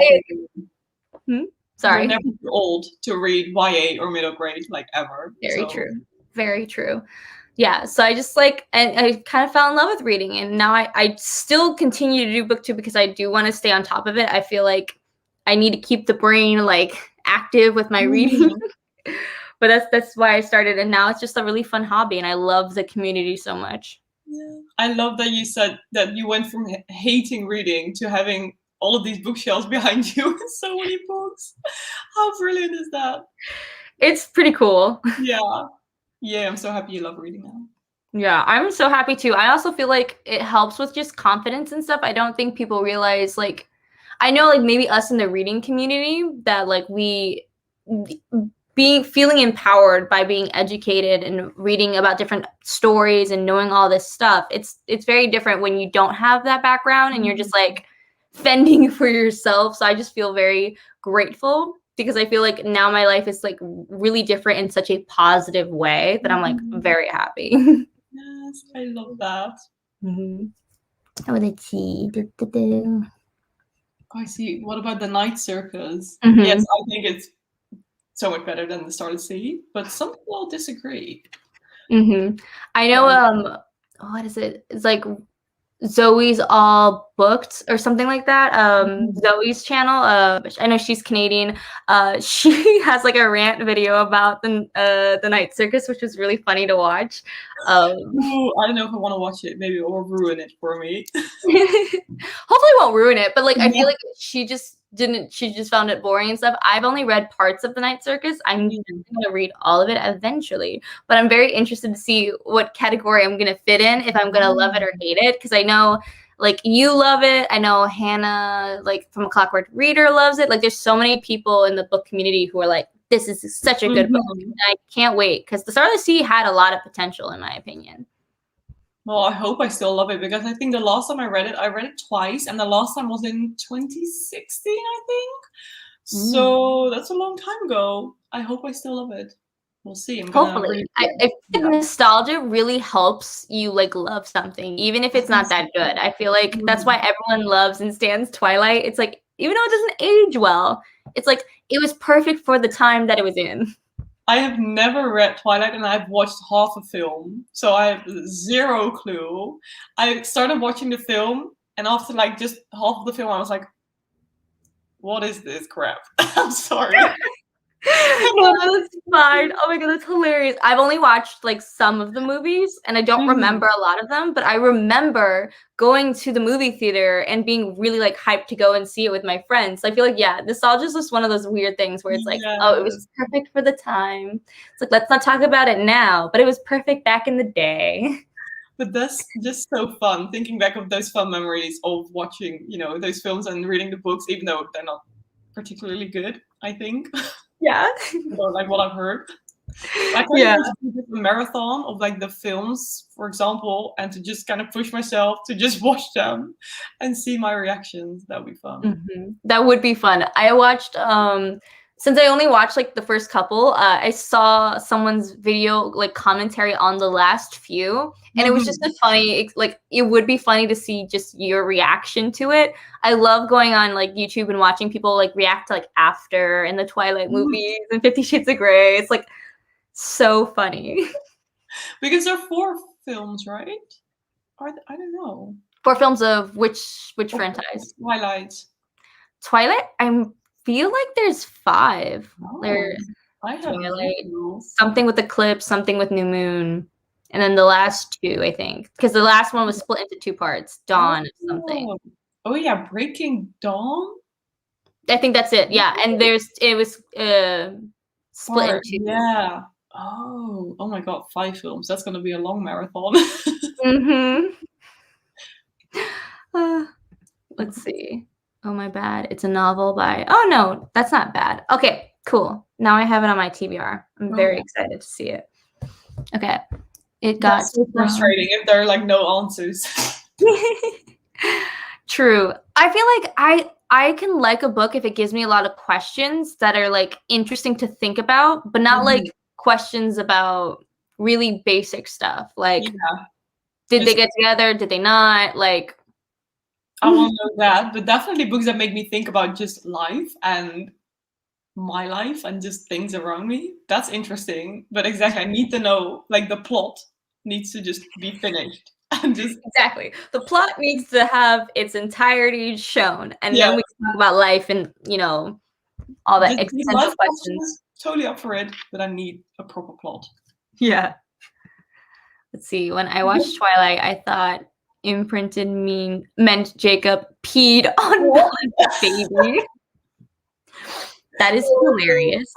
Sorry. You're never too old to read YA or middle grade, like ever. Very true. Very true. Yeah, so I just like, and I kind of fell in love with reading, and now I still continue to do BookTube because I do want to stay on top of it. I feel like I need to keep the brain like active with my reading. But that's why I started, and now it's just a really fun hobby, and I love the community so much. Yeah. I love that you said that you went from hating reading to having all of these bookshelves behind you with so many books. How brilliant is that? It's pretty cool. Yeah, I'm so happy you love reading now. Yeah, I'm so happy too. I also feel like it helps with just confidence and stuff. I don't think people realize, like, I know like maybe us in the reading community that like we feeling empowered by being educated and reading about different stories and knowing all this stuff. It's very different when you don't have that background and you're just like fending for yourself. So I just feel very grateful because I feel like now my life is like really different in such a positive way that I'm like very happy. Yes, I love that. Oh, let's see. I see. What about the Night Circus? Yes, I think it's so much better than the Starless Sea, but some people disagree. I know. What is it? It's like Zoe's All Booked or something like that. Mhm. Zoe's channel. I know she's Canadian. She has like a rant video about the night circus, which was really funny to watch. Ooh, I don't know if I want to watch it. Maybe it will ruin it for me. Hopefully it won't ruin it, but like I Yeah. feel like she just found it boring and stuff. I've only read parts of the night circus. I'm Mhm. gonna read all of it eventually, but I'm very interested to see what category I'm gonna fit in, if I'm gonna love it or hate it, because I know like you love it. I know Hannah, like from A Clockwork Reader, loves it. Like there's so many people in the book community who are like, this is such a good book. Mhm. And I can't wait, because The Star of the Sea had a lot of potential in my opinion. Well, I hope I still love it because I think the last time I read it twice, and the last time was in 2016, I think. So that's a long time ago. I hope I still love it. We'll see. I'm gonna Hopefully. read I it. feel like nostalgia really helps you like love something, even if it's not that good. I feel like that's why everyone loves and stands Twilight. It's like, even though it doesn't age well, it's like it was perfect for the time that it was in. I have never read Twilight and I've watched half a film, so I have zero clue. I started watching the film, and after like just half of the film, I was like, "What is this crap?" I'm sorry. No, that's fine. Oh my god, that's hilarious. I've only watched like some of the movies and I don't remember a lot of them, but I remember going to the movie theater and being really like hyped to go and see it with my friends. So I feel like, yeah, nostalgia is just one of those weird things where it's like, oh, it was Yes. perfect for the time. It's like, let's not talk about it now, but it was perfect back in the day. But that's just so fun, thinking back of those fun memories of watching, those films and reading the books, even though they're not particularly good, I think, Yeah. or like what I've heard. I kind Yeah. of want to do a marathon of like the films, for example, and to just kind of push myself to just watch them and see my reactions. That would be fun. That would be fun. I watched since I only watched like the first couple, I saw someone's video like commentary on the last few, and it was just a funny, like it would be funny to see just your reaction to it. I love going on like YouTube and watching people like react to like After and the Twilight movies and 50 Shades of Grey. It's like so funny. Because there are 4 films, right? I don't know. 4 films of which franchise? Twilight. Twilight? I feel like there's 5. Oh, There I have no Twilight, clue. something with Eclipse, something with New Moon, and then the last 2, I think, because the last one was split into 2 parts, Dawn of something. Oh, oh yeah, Breaking Dawn. I think that's it. Yeah, and it was split into. Yeah. Oh my God, 5 films. That's gonna be a long marathon. Let's see. Oh my bad. It's a novel by. Oh no, that's not bad. Okay, cool. Now I have it on my TBR. I'm very excited to see it. Okay, it got. That's so frustrating if there are like no answers. True. I feel like I can like a book if it gives me a lot of questions that are like interesting to think about, but not like questions about really basic stuff. Like, did they get together? Did they not? Like, I want to know that, but definitely books that make me think about just life and my life and just things around me. That's interesting. But exactly, I need to know, like the plot needs to just be finished. And just exactly. The plot needs to have its entirety shown, and then we can talk about life and all that existential questions. Totally up for it, but I need a proper plot. Yeah. Let's see. When I watched Twilight, I thought imprinted meant Jacob peed on Bella's baby. That is hilarious.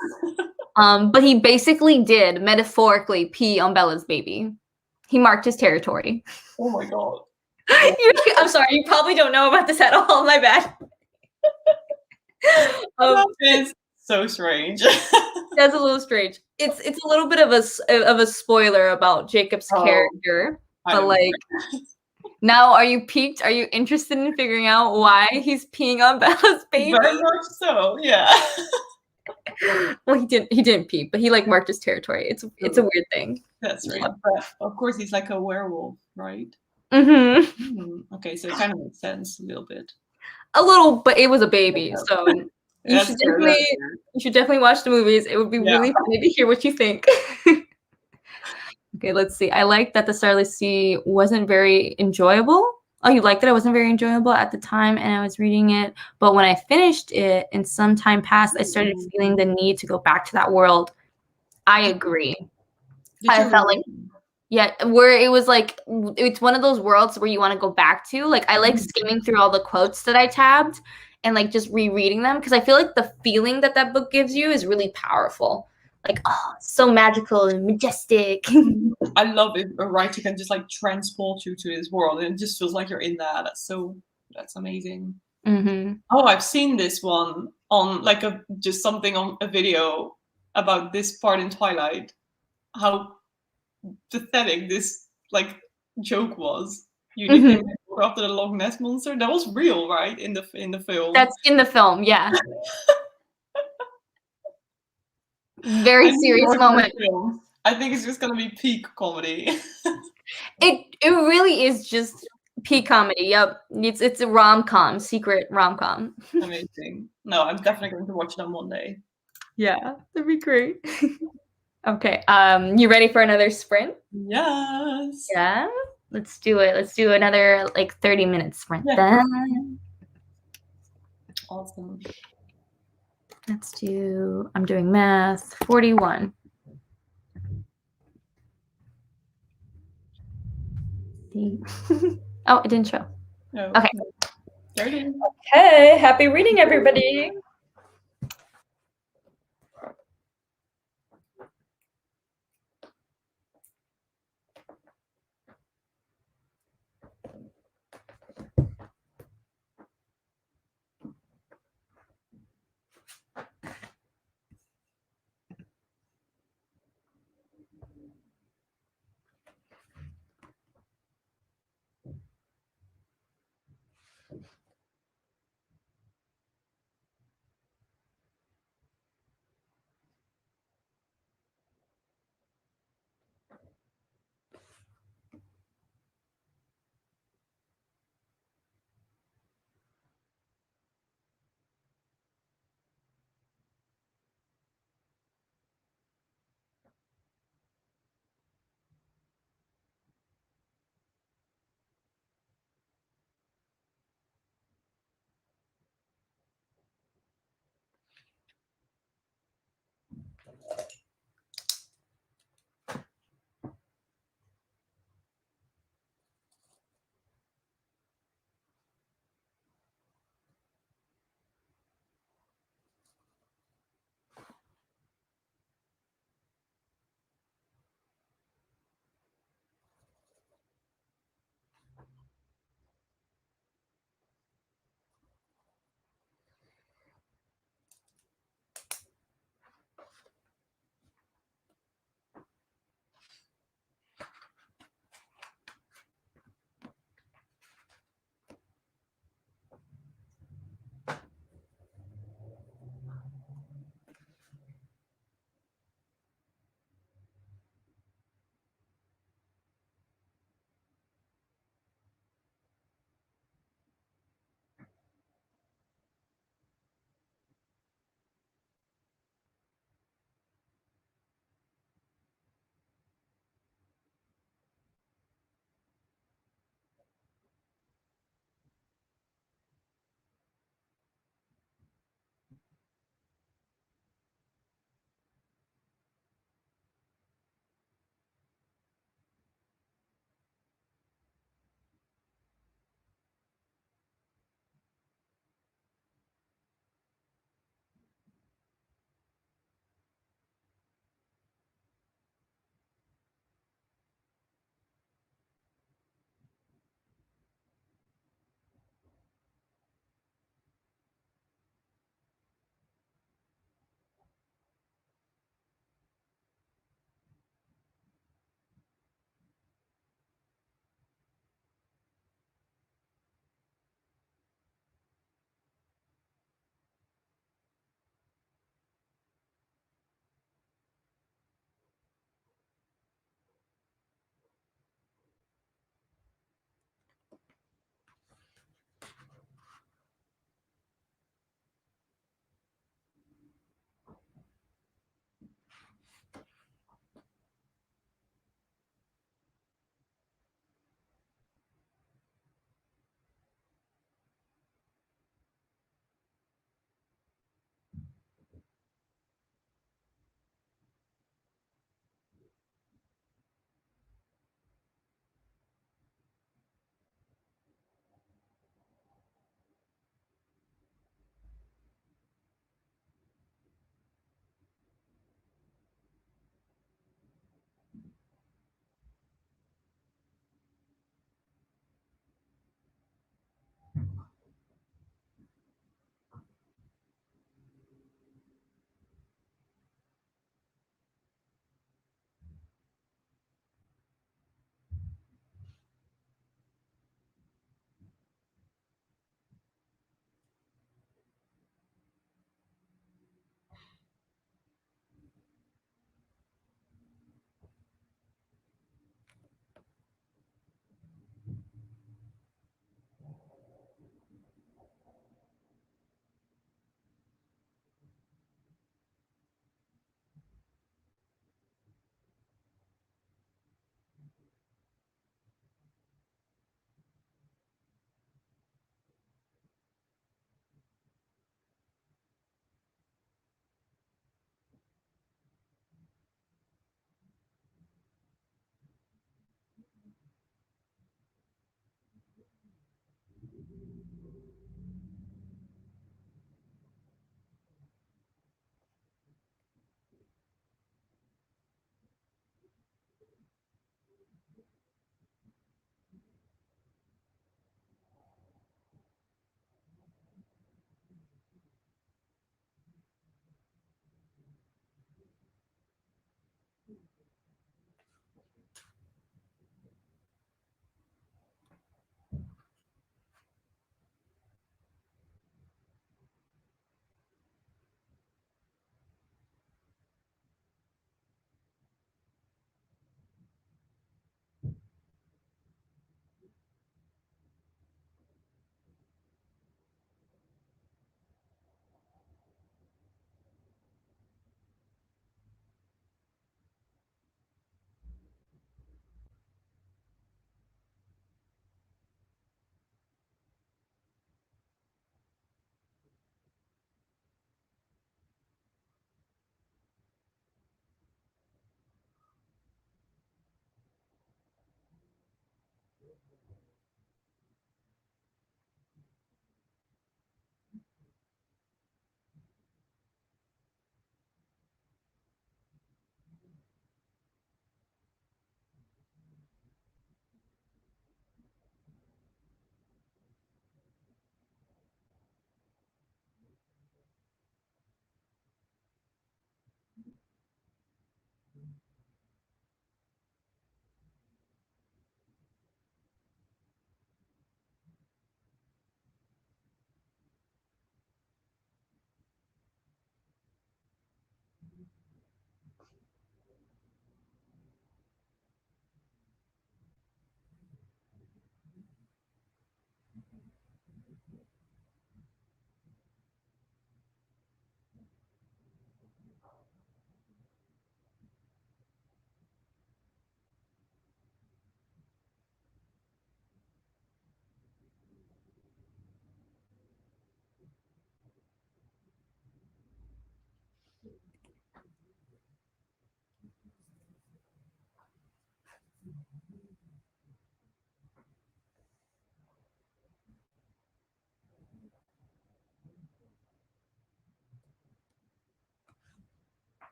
But he basically did metaphorically pee on Bella's baby. He marked his territory. Oh my God. I'm sorry, you probably don't know about this at all. My bad. That is so strange. That's a little strange. It's a little bit of a spoiler about Jacob's character, but like, now are you piqued? Are you interested in figuring out why he's peeing on Bella's baby? Very much so, yeah. Well, he didn't pee, but he like marked his territory. It's a weird thing. That's right. But of course, he's like a werewolf, right? Okay, so it kind of makes sense a little bit. A little, but it was a baby, so you should definitely watch the movies. It would be really funny to hear what you think. Okay, let's see. I like that The Starless Sea wasn't very enjoyable. oh, you liked it? It wasn't very enjoyable at the time, and I was reading it. But when I finished it and some time passed, I started feeling the need to go back to that world. I agree. Did I you felt read like, yeah, where it was like, it's one of those worlds where you want to go back to. Like, I like skimming through all the quotes that I tabbed and like just rereading them because I feel like the feeling that that book gives you is really powerful. Like, oh, so magical and majestic. I love it. A writer can just like transport you to this world, and it just feels like you're in there. That's amazing. Mm-hmm. Oh, I've seen this one on like just something on a video about this part in Twilight. How pathetic this like joke was. You nicknamed Mm-hmm. it after the Loch Ness monster. That was real, right? In the film. That's in the film, yeah. I Very need to serious watch moment. the film. I think it's just gonna be peak comedy. It really is just peak comedy. Yep, it's a rom-com, secret rom-com. Amazing. No, I'm definitely going to watch them one day. Yeah, that'd be great. Okay, you ready for another sprint? Yes. Yeah, let's do it. Let's do another like 30-minute sprint Yeah. then. Awesome. Let's do, I'm doing math, 41. Oh, it didn't show. No. Okay. 30. Okay, happy reading, everybody.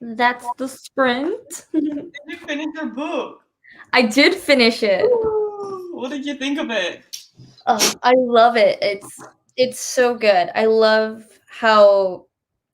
That's the sprint. Did you finish your book? I did finish it. Ooh, what did you think of it? Oh, I love it. It's so good. I love how,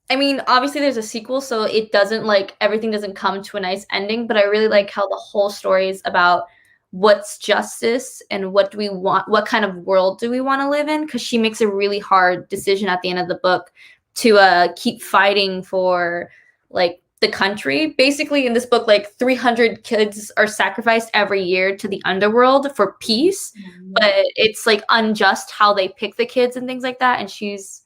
I mean, obviously there's a sequel, so it doesn't like everything doesn't come to a nice ending, but I really like how the whole story is about what's justice and what do we want, what kind of world do we want to live in? Because she makes a really hard decision at the end of the book to keep fighting for like the country. Basically, in this book, like 300 kids are sacrificed every year to the underworld for peace, but it's like unjust how they pick the kids and things like that. And she's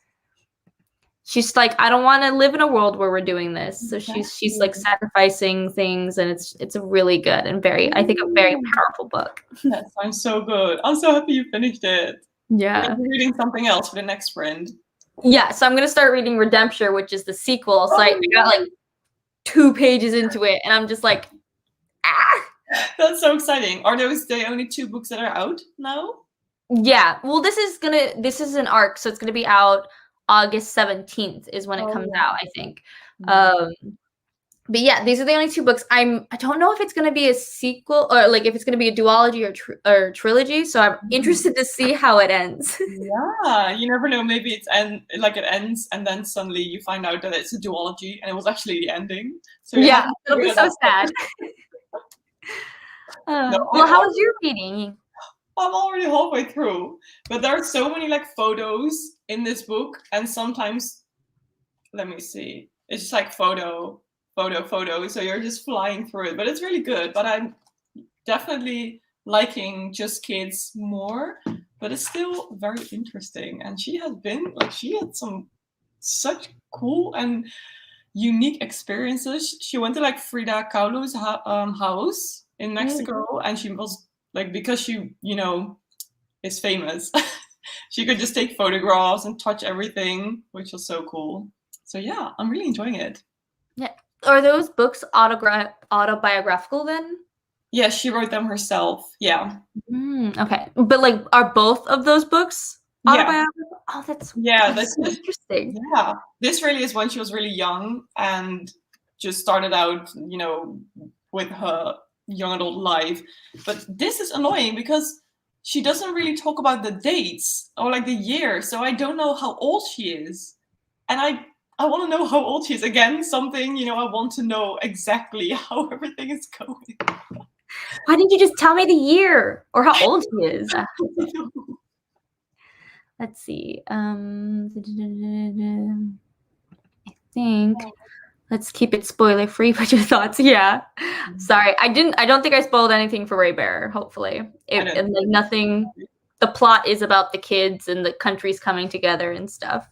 like, I don't want to live in a world where we're doing this. So she's like sacrificing things, and it's a really good and I think a very powerful book. That sounds so good. I'm so happy you finished it. Yeah. You're reading something else for the next sprint. Yeah, so I'm gonna start reading Redemption, which is the sequel. So I got like 2 pages into it, and I'm just like, ah. That's so exciting. Are those the only 2 books that are out now? Yeah. Well, this is an arc, so it's gonna be out August 17th is when it comes out, I think. But yeah, these are the only 2 books. I don't know if it's going to be a sequel or like if it's going to be a duology or trilogy. So I'm interested to see how it ends. Yeah, you never know. Maybe it ends, and then suddenly you find out that it's a duology, and it was actually the ending. So yeah, it'll be so sad. Well, how was your reading? I'm already halfway through, but there are so many like photos in this book, and sometimes, let me see, it's just like photo. So you're just flying through it, but it's really good. But I'm definitely liking Just Kids more, but it's still very interesting. And she had some such cool and unique experiences. She went to like Frida Kahlo's house in Mexico, and she was like, because she, is famous, she could just take photographs and touch everything, which was so cool. So yeah, I'm really enjoying it. Yeah. Are those books autobiographical then? Yeah, she wrote them herself. Yeah. Okay. But like, are both of those books autobiographical? Oh, that's so interesting. Yeah. This really is when she was really young and just started out, with her young adult life. But this is annoying because she doesn't really talk about the dates or like the year. So I don't know how old she is. And I want to know how old she is. Again, something, I want to know exactly how everything is going. Why didn't you just tell me the year or how old she is? Let's see. I think let's keep it spoiler free. But your thoughts? Yeah. Sorry, I don't think I spoiled anything for Ray Bearer. Hopefully, and like nothing. The plot is about the kids and the countries coming together and stuff.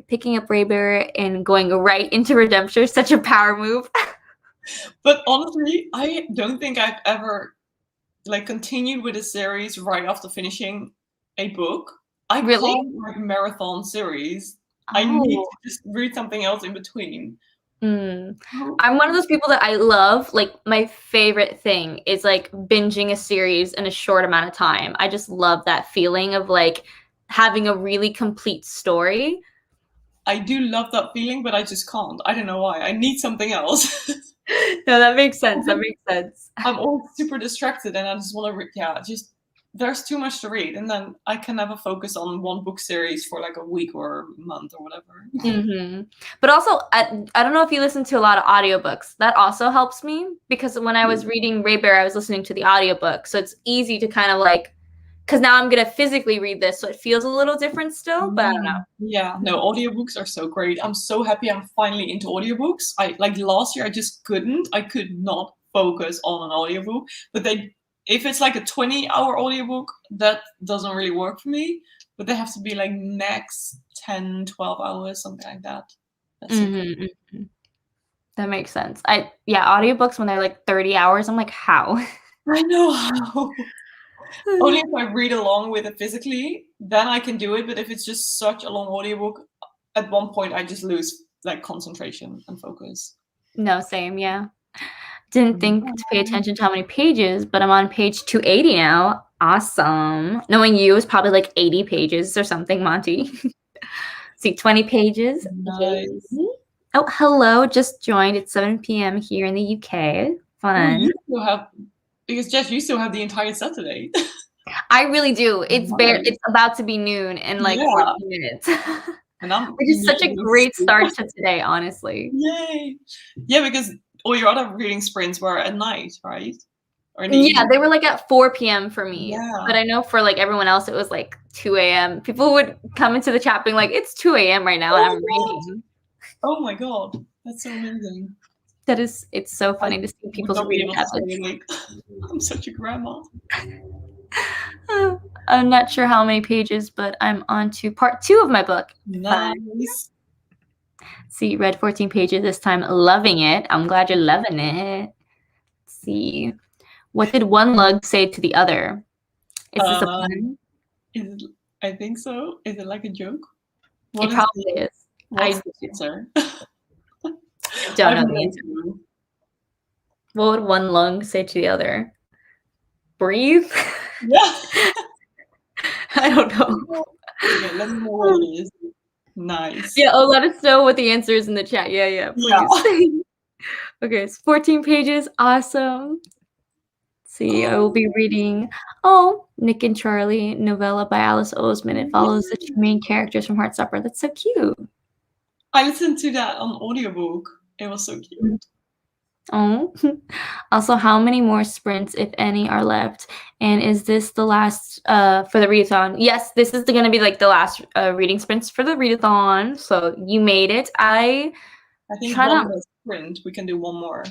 Picking up Ray Bearer and going right into Redemption is such a power move. But honestly, I don't think I've ever like continued with a series right after finishing a book. I can't like marathon series. I need to just read something else in between. I'm one of those people that I love, like my favorite thing is like binging a series in a short amount of time. I just love that feeling of like having a really complete story. I do love that feeling, but I just can't. I don't know why. I need something else. No, that makes sense. I'm always super distracted, and I just want to read. There's too much to read, and then I can never focus on one book series for like a week or a month or whatever. But also, I don't know if you listen to a lot of audiobooks. That also helps me because when I was reading Ray Bear, I was listening to the audiobook. So it's easy to kind of like, because now I'm going to physically read this, so it feels a little different still, but I don't know. Yeah, no, audiobooks are so great. I'm so happy I'm finally into audiobooks. Like last year, I could not focus on an audiobook, but if it's like a 20-hour audiobook, that doesn't really work for me, but they have to be like max 10, 12 hours, something like that. That makes sense. Audiobooks when they're like 30 hours, I'm like, how? I know how. Only if I read along with it physically, then I can do it. But if it's just such a long audiobook, at one point I just lose like concentration and focus. No, same, yeah. Didn't think to pay attention to how many pages, but I'm on page 280 now. Awesome. Knowing you is probably like 80 pages or something, Monty. See, 20 pages. Nice. Oh, hello. Just joined. It's 7 p.m. here in the UK. Fun. Because Jess, you still have the entire Saturday. I really do. It's Nice. it's about to be noon in like Yeah. 14 minutes. And I'm Which is such a nearly great asleep. start to today, honestly. Yay. Yeah, because all your other reading sprints were at night, right? Or in the Yeah, evening? they were like at 4 p.m. for me. Yeah. But I know for like everyone else, it was like 2 a.m. People would come into the chat being like, it's 2 a.m. right now and I'm reading. Oh my god. That's so amazing. It's so funny to see Would people's not be reading able to stay habits. awake. I'm such a grandma. I'm not sure how many pages, but I'm on to part 2 of my book. Nice. See, read 14 pages this time, loving it. I'm glad you're loving it. Let's see. What did one lug say to the other? Is this a pun? I think so. Is it like a joke? It probably is. What's the answer? I don't know the answer. What would one lung say to the other? Breathe? Yeah. I don't know. Okay, let me know what it is. Nice. Yeah, oh, let us know what the answer is in the chat. Yeah, please. Yeah. Okay, it's 14 pages. Awesome. See, I will be reading Nick and Charlie, novella by Alice Oseman. It follows the 2 main characters from Heartstopper. That's so cute. I listened to that on audiobook. It was so cute. Oh. Also, how many more sprints, if any, are left? And is this the last for the readathon? Yes, this is going to be like the last reading sprints for the readathon. So you made it. I think one more sprint. We can do one more.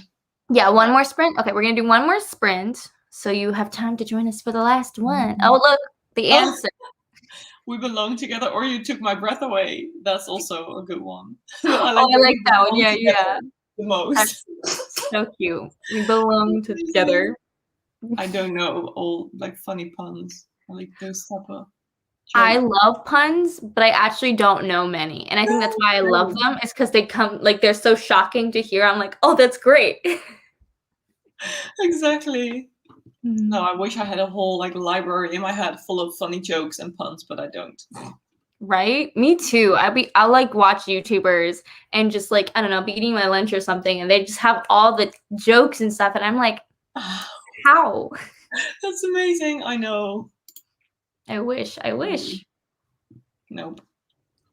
Yeah, one more sprint. Okay, we're going to do one more sprint. So you have time to join us for the last one. Oh, look, the answer. We belong together, or you took my breath away. That's also a good one. I like that one. Yeah. The most. That's so cute. We belong together. I don't know all like funny puns. I like those type of jokes. I love puns, but I actually don't know many. And I think that's why I love them, is because they come like they're so shocking to hear. I'm like, oh, that's great. Exactly. No, I wish I had a whole like library in my head full of funny jokes and puns, but I don't. Right? Me too. I'll like watch YouTubers and just like, I don't know, be eating my lunch or something and they just have all the jokes and stuff and I'm like, how? That's amazing. I know. I wish. Nope.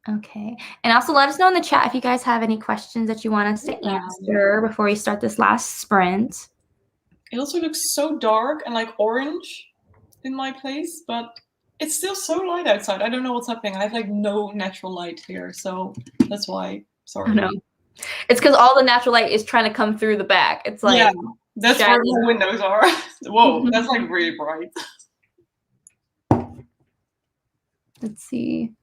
Okay. And also let us know in the chat if you guys have any questions that you want us to answer before we start this last sprint. It also looks so dark and like orange in my place, but it's still so light outside. I don't know what's happening. I have like no natural light here, so that's why. Sorry. No. It's because all the natural light is trying to come through the back. It's like that's where the windows are. Whoa, that's like really bright. Let's see.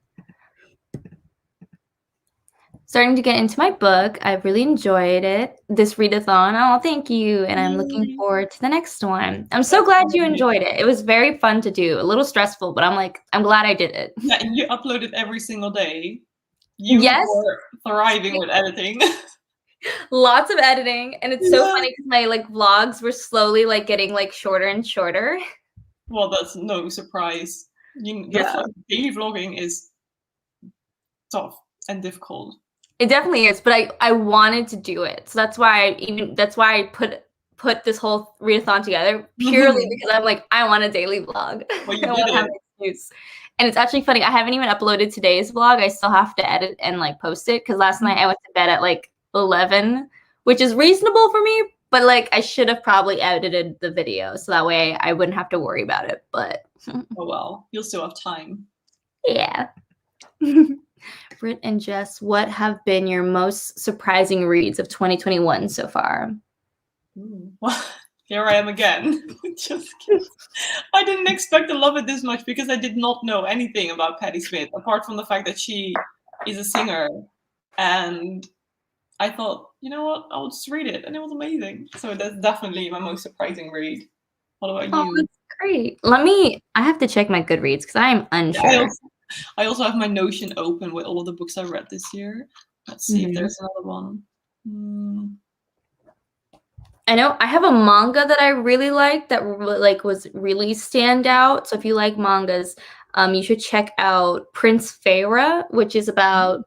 Starting to get into my book. I've really enjoyed it. This readathon. Oh, thank you. And I'm looking forward to the next one. I'm so glad you enjoyed it. It was very fun to do. A little stressful, but I'm glad I did it. Yeah, and you upload it every single day. You were thriving with editing. Lots of editing. And it's so funny because my like vlogs were slowly like getting like shorter and shorter. Well, that's no surprise. Daily vlogging is tough and difficult. It definitely is, but I wanted to do it. So that's why I put this whole readathon together purely because I'm like, I want a daily vlog. Well, you I want to have an excuse. And it's actually funny. I haven't even uploaded today's vlog. I still have to edit and like post it because last night I went to bed at like 11, which is reasonable for me. But like I should have probably edited the video so that way I wouldn't have to worry about it. But oh well, you'll still have time. Yeah. Britt and Jess, what have been your most surprising reads of 2021 so far? Well, here I am again. Just kidding. I didn't expect to love it this much because I did not know anything about Patti Smith, apart from the fact that she is a singer. And I thought, you know what, I'll just read it. And it was amazing. So that's definitely my most surprising read. What about you? Oh, that's great. I have to check my Goodreads because I'm unsure. I also have my Notion open with all of the books I read this year. Let's see if there's another one. I know I have a manga that I really like that was really stand out. So if you like mangas, you should check out Prince Feyre, which is about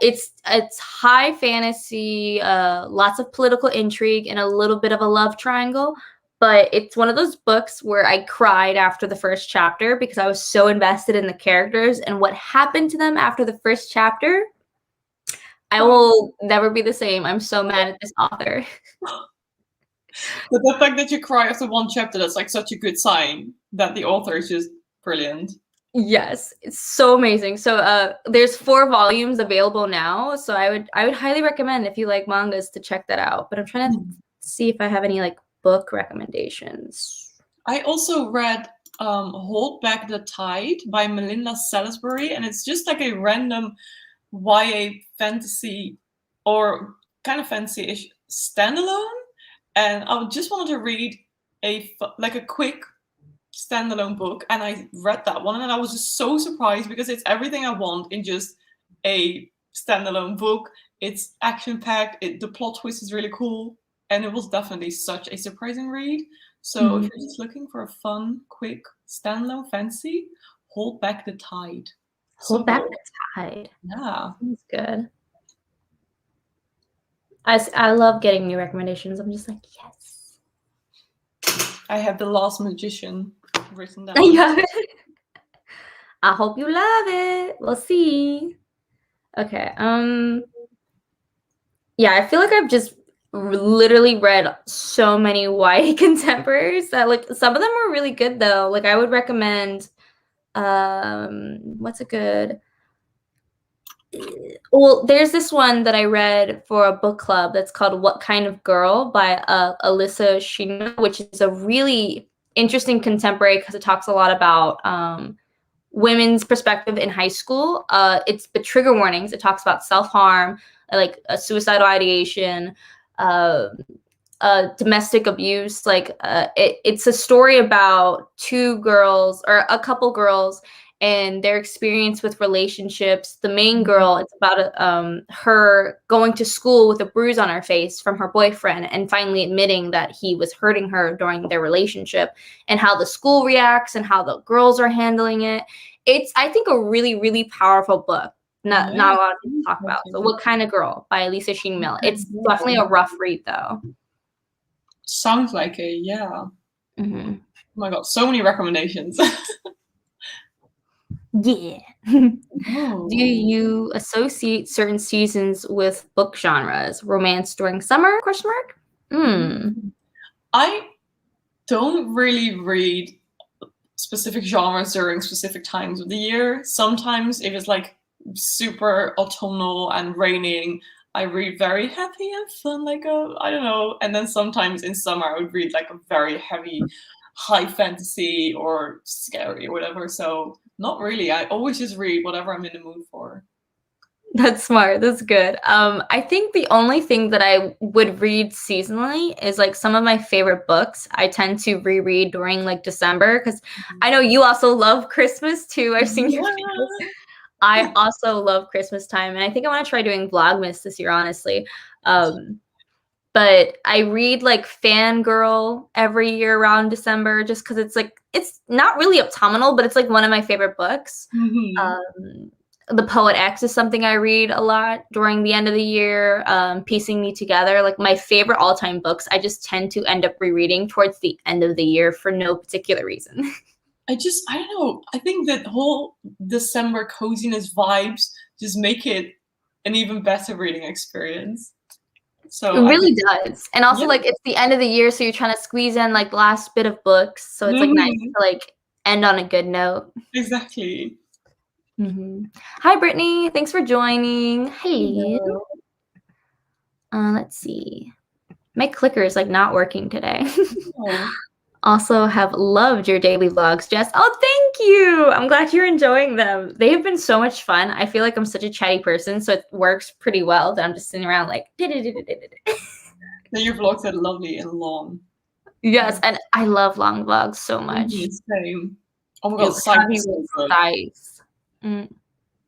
it's high fantasy, lots of political intrigue and a little bit of a love triangle. but it's one of those books where I cried after the first chapter because I was so invested in the characters and what happened to them after the first chapter. I will never be the same. I'm so mad at this author. But the fact that you cry after one chapter, that's like such a good sign that the author is just brilliant. Yes, it's so amazing. So there's 4 volumes available now. So I would highly recommend if you like mangas to check that out. But I'm trying to see if I have any like book recommendations. I also read Hold Back the Tide by Melinda Salisbury, and it's just like a random YA fantasy or kind of fantasy-ish standalone. And I just wanted to read a quick standalone book, and I read that one, and I was just so surprised because it's everything I want in just a standalone book. It's action-packed, the plot twist is really cool, and it was definitely such a surprising read. So if you're just looking for a fun, quick, standalone fantasy, Hold Back the Tide. Hold Back the Tide. Yeah. That's good. I love getting new recommendations. I'm just like, yes. I have The Last Magician written down. I hope you love it. We'll see. Okay. Yeah, I feel like I've just literally read so many YA contemporaries that like some of them were really good though. Like I would recommend what's a good well, there's this one that I read for a book club that's called What Kind of Girl by Alyssa Shima, which is a really interesting contemporary because it talks a lot about women's perspective in high school. It's the trigger warnings. It talks about self-harm, like suicidal ideation, domestic abuse. Like it's a story about 2 girls or a couple girls and their experience with relationships. The main girl, it's about her going to school with a bruise on her face from her boyfriend and finally admitting that he was hurting her during their relationship, and how the school reacts and how the girls are handling it. It's, I think, a really, really powerful book. Not a lot of people talk about. So What Kind of Girl by Elisa Sheen Mill. It's definitely a rough read though. Sounds like it, yeah. Mm-hmm. Oh my god, so many recommendations. Yeah. Do you associate certain seasons with book genres? Romance during summer? ? I don't really read specific genres during specific times of the year. Sometimes if it's like super autumnal and raining, I read very happy and fun, like I don't know. And then sometimes in summer I would read like a very heavy high fantasy or scary or whatever. So not really. I always just read whatever I'm in the mood for. That's smart. That's good. I think the only thing that I would read seasonally is like some of my favorite books. I tend to reread during like December because I know you also love Christmas too. I've seen your videos. I also love Christmas time, and I think I want to try doing Vlogmas this year, honestly. But I read like Fangirl every year around December just because it's like, it's not really autumnal, but it's like one of my favorite books. The Poet X is something I read a lot during the end of the year, piecing me together. Like my favorite all-time books, I just tend to end up rereading towards the end of the year for no particular reason. I don't know. I think that whole December coziness vibes just make it an even better reading experience. So it really does. And also like it's the end of the year, so you're trying to squeeze in like last bit of books. So it's like nice to like end on a good note. Exactly. Hi, Brittany. Thanks for joining. Hey. Let's see. My clicker is like not working today. Also have loved your daily vlogs, Jess. Oh, thank you. I'm glad you're enjoying them. They have been so much fun. I feel like I'm such a chatty person, so it works pretty well that I'm just sitting around like. Your vlogs are lovely and long. Yes, and I love long vlogs so much. Same. Oh my god,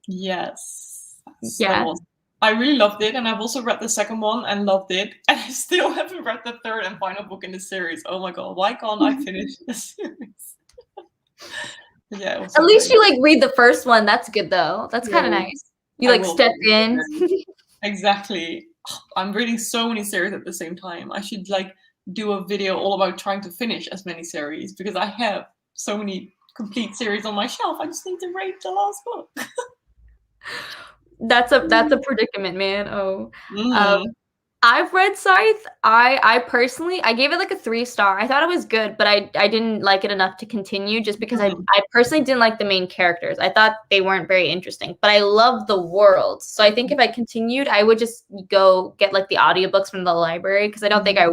Yes. Yeah. I really loved it, and I've also read the second one and loved it, and I still haven't read the third and final book in the series. Oh my god, why can't I finish the series? Yeah. At least you like read the first one. That's good though. That's kind of nice. You like step in. Exactly. I'm reading so many series at the same time. I should like do a video all about trying to finish as many series because I have so many complete series on my shelf. I just need to rate the last book. That's a predicament, man. Oh. Mm. I've read Scythe. I personally I gave it like a 3-star. I thought it was good, but I didn't like it enough to continue just because I personally didn't like the main characters. I thought they weren't very interesting, but I love the world. So I think if I continued, I would just go get like the audiobooks from the library because I don't think I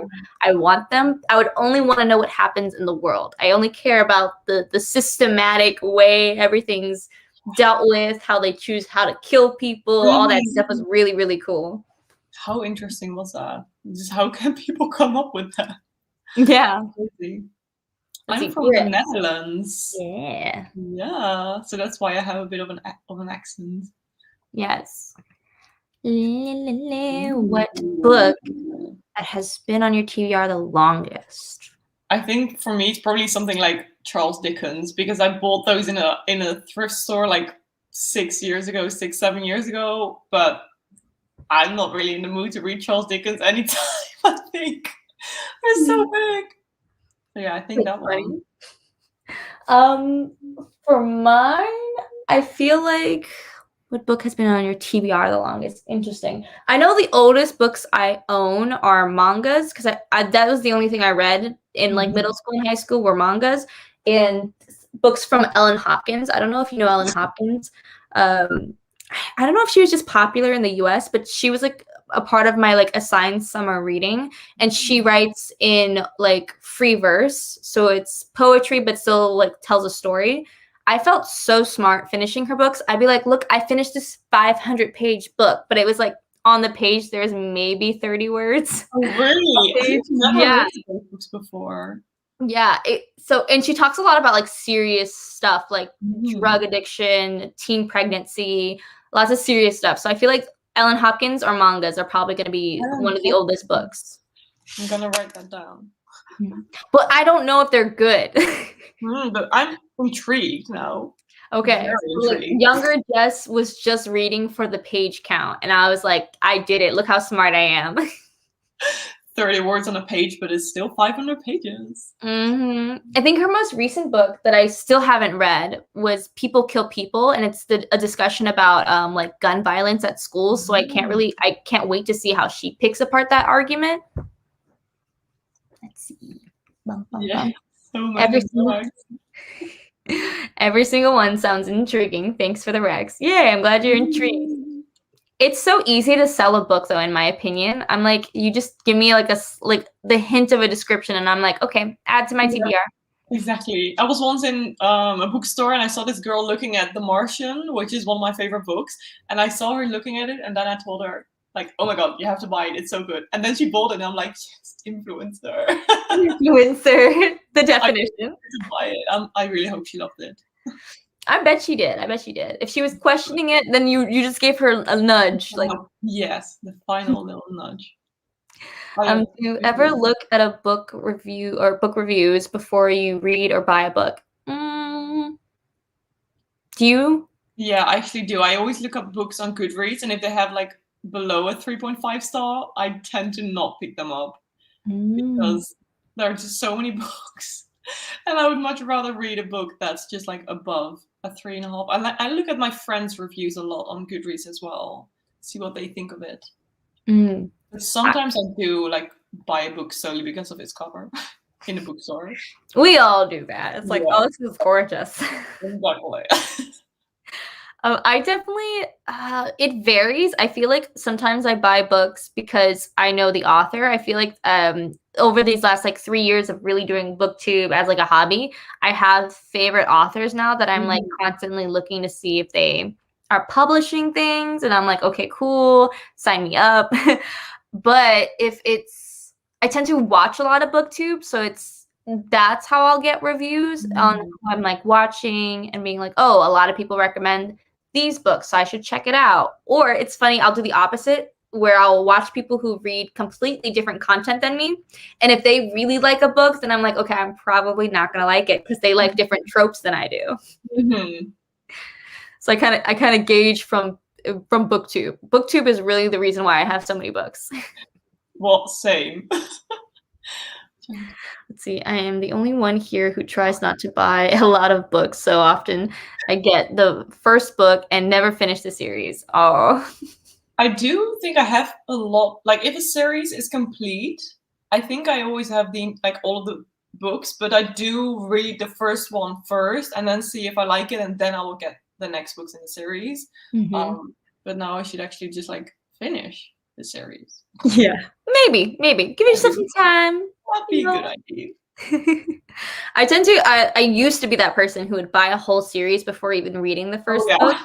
want them. I would only want to know what happens in the world. I only care about the systematic way everything's dealt with, how they choose how to kill people. All that stuff was really, really cool. How interesting was that? Just how can people come up with that? Yeah. I'm from Britt. the Netherlands. Yeah. Yeah. So that's why I have a bit of an accent. Yes. What book that has been on your TBR the longest? I think for me it's probably something like Charles Dickens because I bought those in a thrift store like 6, 7 years ago, but I'm not really in the mood to read Charles Dickens anytime. I think they're so big. So yeah, I think that one. For mine, I feel like what book has been on your TBR the longest? Interesting. I know the oldest books I own are mangas because I that was the only thing I read in like middle school and high school were mangas and books from Ellen Hopkins. I don't know if you know Ellen Hopkins. I don't know if she was just popular in the US, but she was like a part of my like assigned summer reading, and she writes in like free verse, so it's poetry but still like tells a story. I felt so smart finishing her books. I'd be like, look, I finished this 500-page book, but it was like on the page there's maybe 30 words. Oh, really? I've never read those books before. Yeah. And she talks a lot about like serious stuff like drug addiction, teen pregnancy, lots of serious stuff. So I feel like Ellen Hopkins or mangas are probably going to be one of the oldest books. I'm going to write that down. But I don't know if they're good. But I'm intrigued now. Okay. So, like, younger Jess was just reading for the page count. And I was like, I did it. Look how smart I am. 30 words on a page, but it's still 500 pages. I think her most recent book that I still haven't read was People Kill People, and it's a discussion about like gun violence at schools. So I can't wait to see how she picks apart that argument. Let's see. Yeah, so many every single one sounds intriguing. Thanks for the recs. Yay, I'm glad you're intrigued. It's so easy to sell a book, though, in my opinion. I'm like, you just give me like the hint of a description, and I'm like, okay, add to my TBR. Exactly. I was once in a bookstore, and I saw this girl looking at The Martian, which is one of my favorite books. And I saw her looking at it, and then I told her, like, oh my god, you have to buy it. It's so good. And then she bought it, and I'm like, yes, influencer. Influencer, the definition. I to buy it. I really hope she loved it. I bet she did. If she was questioning it, then you just gave her a nudge. Like, yes, the final little nudge. Do you ever look at a book review or book reviews before you read or buy a book? Do you? Yeah, I actually do. I always look up books on Goodreads, and if they have like below a 3.5 star, I tend to not pick them up because there are just so many books. And I would much rather read a book that's just like above a 3.5. I look at my friends' reviews a lot on Goodreads as well, see what they think of it. But sometimes I do like buy a book solely because of its cover in a bookstore. We all do that. It's like, oh, this is gorgeous. Exactly. I definitely, it varies. I feel like sometimes I buy books because I know the author. I feel like over these last like 3 years of really doing booktube as like a hobby, I have favorite authors now that I'm like constantly looking to see if they are publishing things. And I'm like, okay, cool, sign me up. But I tend to watch a lot of booktube. So that's how I'll get reviews on who I'm like watching and being like, oh, a lot of people recommend these books, so I should check it out. Or it's funny, I'll do the opposite where I'll watch people who read completely different content than me. And if they really like a book, then I'm like, okay, I'm probably not going to like it because they like different tropes than I do. So I kind of gauge from BookTube. BookTube is really the reason why I have so many books. Well, same. Let's see. I am the only one here who tries not to buy a lot of books so often. I get the first book and never finish the series. Oh. I do think I have a lot. Like, if a series is complete, I think I always have all of the books, but I do read the first one first and then see if I like it, and then I will get the next books in the series. Mm-hmm. But now I should actually just finish the series. Yeah. Maybe. Give yourself some time. That'd be a good idea. I used to be that person who would buy a whole series before even reading the first book,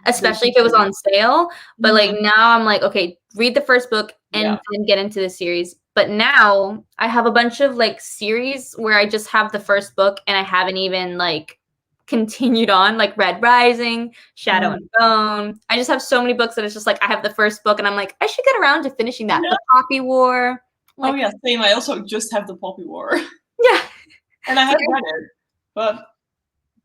especially if it was on sale. But now I'm like, okay, read the first book and then get into the series. But now I have a bunch of series where I just have the first book and I haven't even continued on, like Red Rising, Shadow and Bone. I just have so many books that it's just I have the first book and I'm like, I should get around to finishing that. The Poppy War. Same. I also just have the Poppy War. Yeah. And I have read it, but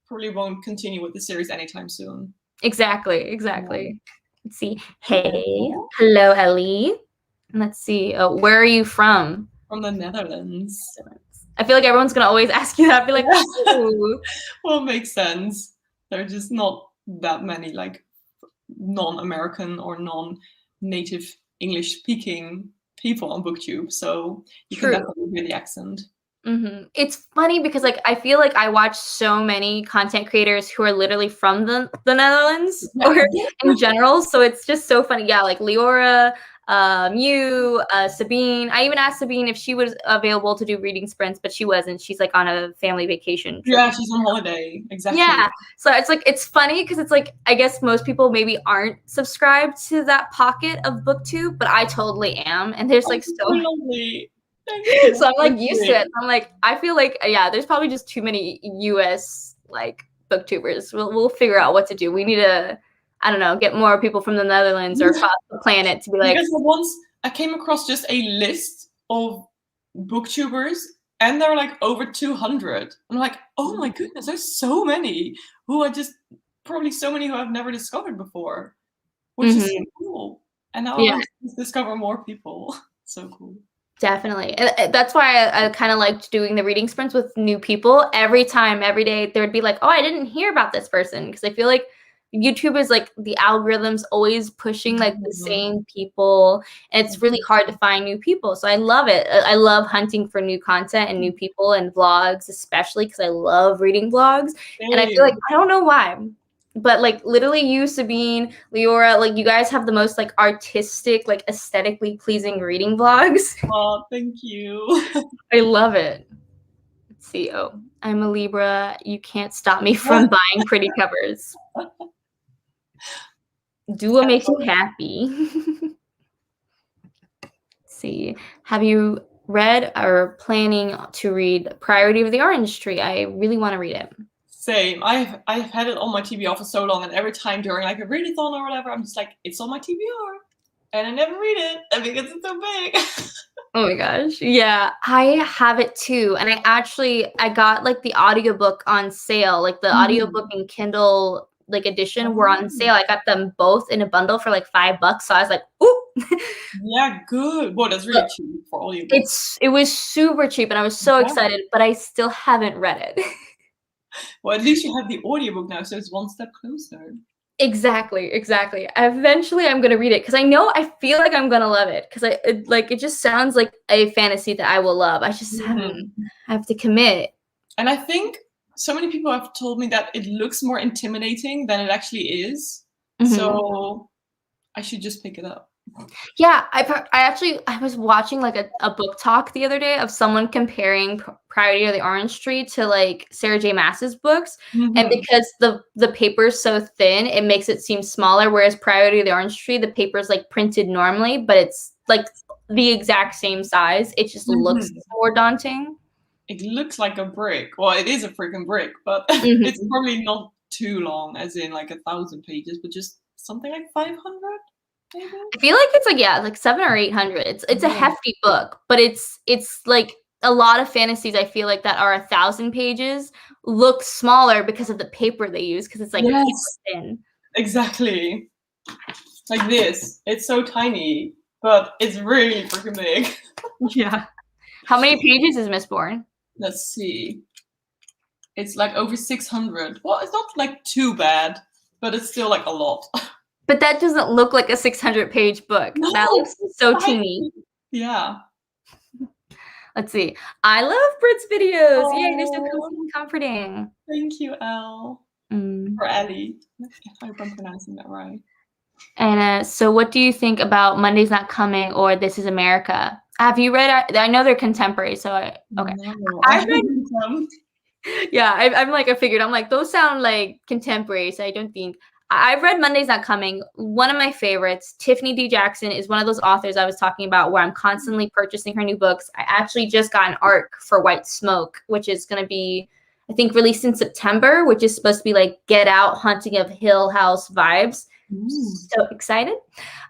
probably won't continue with the series anytime soon. Exactly. Let's see. Hey. Hello, Ellie. Let's see. Where are you from? From the Netherlands. I feel like everyone's going to always ask you that. I'd be like, ooh. Well, it makes sense. There are just not that many non-American or non-native English-speaking people on BookTube, so you can definitely hear the accent. Mm-hmm. It's funny because I feel like I watch so many content creators who are literally from the Netherlands or in general, so it's just so funny. Yeah, like Leora, Mew, Sabine. I even asked Sabine if she was available to do reading sprints, but she wasn't. She's on a family vacation trip. Yeah, she's on holiday. Exactly. Yeah, so it's funny because it's I guess most people maybe aren't subscribed to that pocket of BookTube, but I totally am, and there's so lovely. So I'm used to it. I'm I feel there's probably just too many US booktubers. We'll figure out what to do. We need to, I don't know, get more people from the Netherlands or across the planet to be Because once I came across just a list of booktubers and there are over 200. I'm like, oh my goodness, there's so many who are just probably so many who I've never discovered before, which is so cool. And now I want to discover more people. So cool. Definitely. And that's why I kind of liked doing the reading sprints with new people. Every day there would be oh, I didn't hear about this person, because I feel like YouTube is the algorithm's always pushing the same people, and it's really hard to find new people. So I love it. I love hunting for new content and new people and vlogs, especially because I love reading vlogs. And I feel I don't know why, but literally you, Sabine, Leora, you guys have the most artistic, aesthetically pleasing reading vlogs. Oh, thank you. I love it. Let's see. Oh, I'm a Libra. You can't stop me from buying pretty covers. Do what makes you happy. Let's see. Have you read or planning to read Priority of the Orange Tree? I really want to read it. Same. I've had it on my TBR for so long, and every time during a readathon or whatever, I'm just it's on my TBR, and I never read it because it's so big. Oh my gosh. Yeah, I have it too. And I got the audiobook on sale, the audiobook and Kindle edition were on sale. I got them both in a bundle for $5. So I was ooh. Yeah, good. Well, that's really cheap for audiobooks. It was super cheap, and I was so excited, but I still haven't read it. Well, at least you have the audiobook now, so it's one step closer. Exactly. Eventually I'm going to read it because I feel I'm going to love it, because it just sounds like a fantasy that I will love. I just have to commit. And I think so many people have told me that it looks more intimidating than it actually is. So I should just pick it up. Yeah, I was watching a book talk the other day of someone comparing Priority of the Orange Tree to Sarah J. Maas's books, and because the paper's so thin, it makes it seem smaller, whereas Priority of the Orange Tree, the paper's printed normally, but it's the exact same size. It just looks more daunting. It looks like a brick. Well, it is a freaking brick, but it's probably not too long, as in 1,000 pages, but just something 500. Maybe? I feel it's 700 or 800. It's a hefty book, but it's a lot of fantasies I feel that are 1,000 pages look smaller because of the paper they use, because it's paper thin. Exactly. Like this. It's so tiny, but it's really freaking big. Yeah. How many pages is Mistborn? Let's see. It's like over 600. Well, it's not like too bad, but it's still like a lot. But that doesn't look like a 600-page book. No, That looks so tiny. teeny. Yeah. Let's see. I love Britt's videos. Yay, they're so Oh, cozy and comforting. thank you, Elle. Mm. Or Ellie. I hope I'm pronouncing that right. And so what do you think about Monday's Not Coming or This Is America? Have you read? I know they're contemporary, so okay. No, I I read. haven't some. Yeah, I'm like I figured. I'm like those sound like contemporary, so I don't think. I've read Monday's Not Coming. One of my favorites, Tiffany D. Jackson, is one of those authors I was talking about where I'm constantly purchasing her new books. I actually just got an arc for White Smoke, which is going to be, I think, released in September, which is supposed to be like Get Out, Haunting of Hill House vibes. So excited.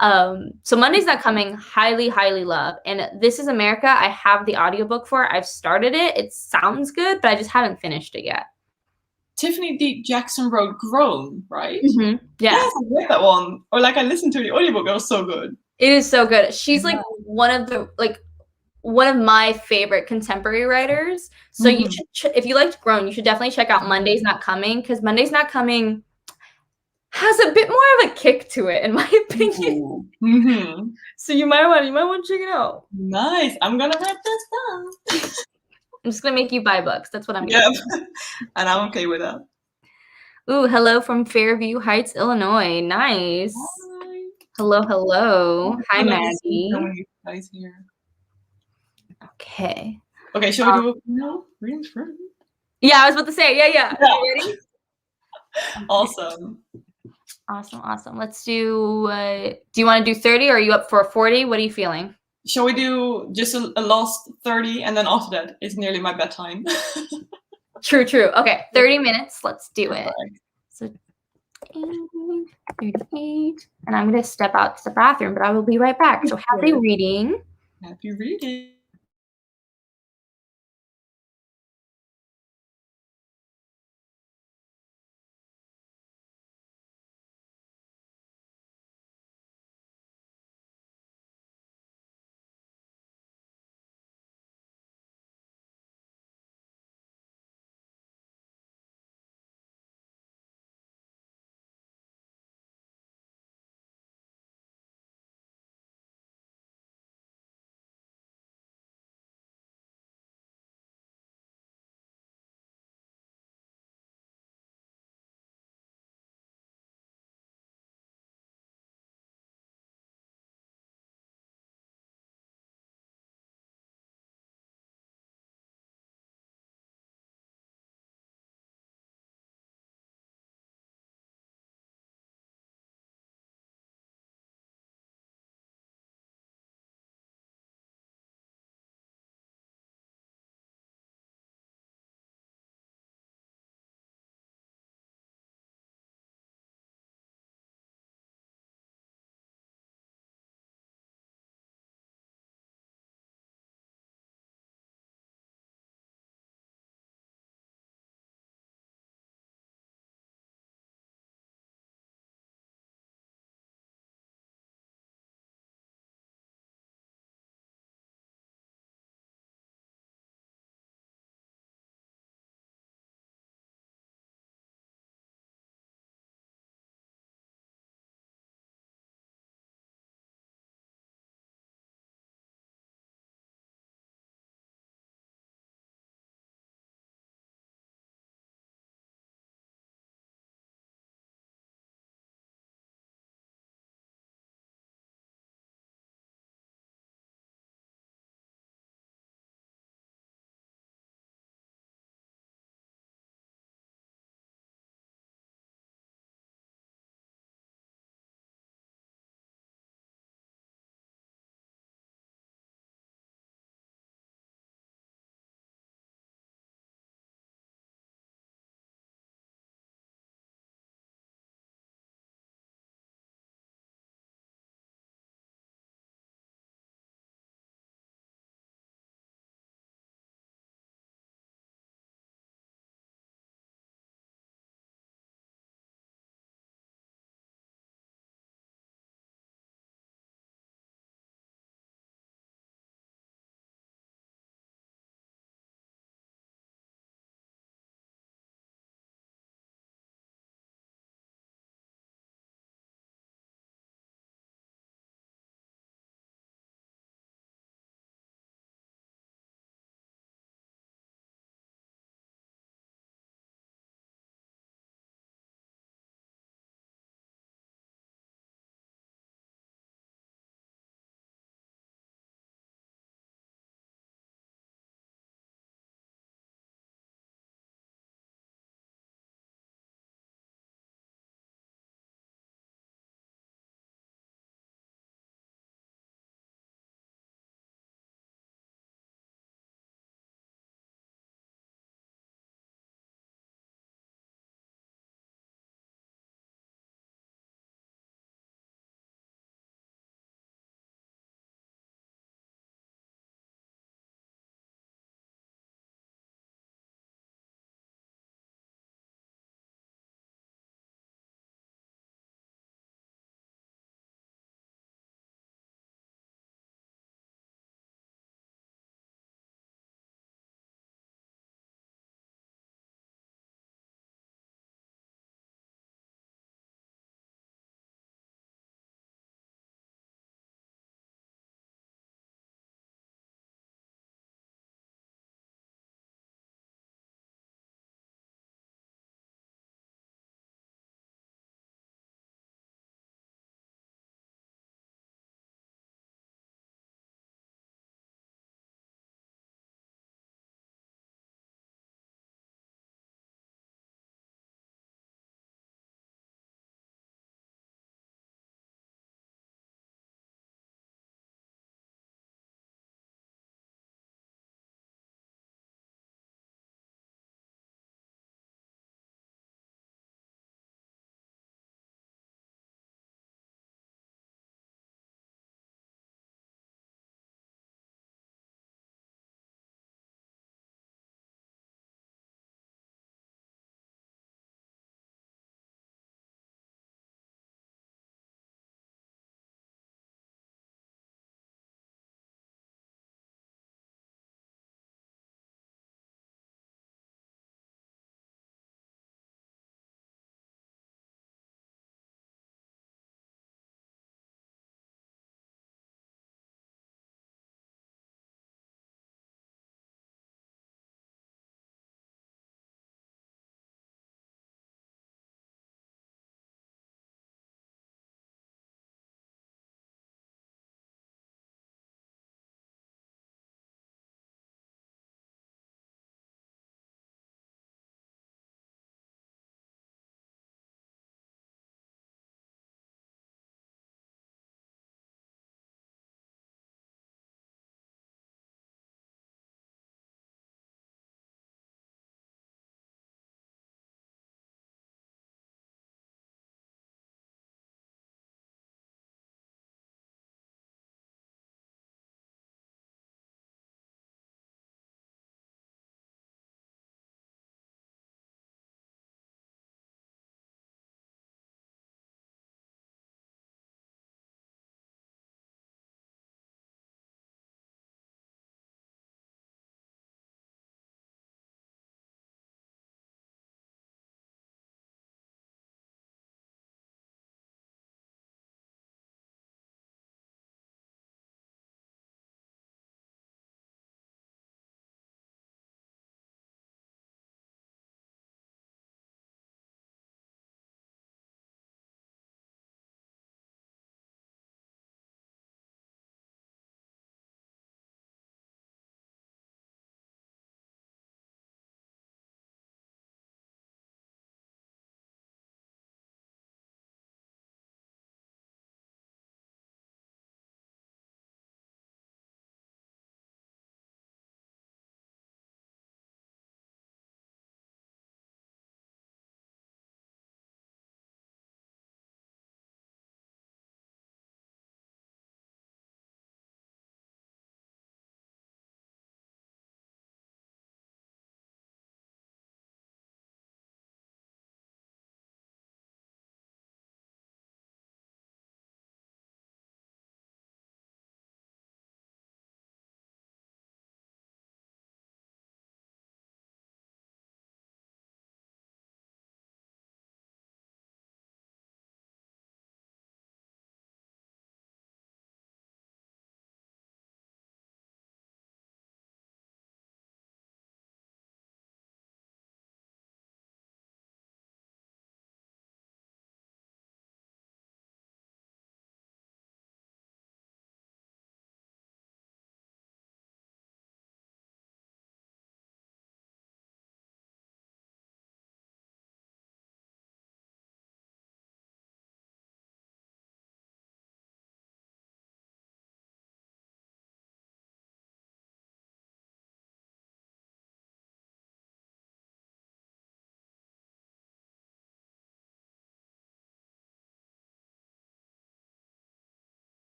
So Monday's Not Coming, highly, highly love. And This Is America, I have the audiobook for. I've started it. It sounds good, but I just haven't finished it yet. Tiffany D. Jackson wrote Grown, right? Mm-hmm. Yeah. Yes, I read that one. Or like I listened to the audiobook. It was so good. It is so good. She's like one of my favorite contemporary writers. So you should, if you liked Grown, you should definitely check out Monday's Not Coming, because Monday's Not Coming has a bit more of a kick to it, in my opinion. Mm-hmm. So you might want to check it out. Nice. I'm gonna write this down. I'm just gonna make you buy books. That's what I'm gonna do. And I'm okay with that. Ooh, hello from Fairview Heights, Illinois. Nice. Hi. Hello, hello. Hi, Maggie. So many guys here. Okay. Okay, shall we do readings first? Yeah, I was about to say, yeah. You ready? Awesome. Awesome. Let's do, do you want to do 30 or are you up for 40? What are you feeling? Shall we do just a last 30 and then after that it's nearly my bedtime? True. Okay, 30 minutes. Let's do it. So 38. And I'm going to step out to the bathroom, but I will be right back. So happy reading. Happy reading.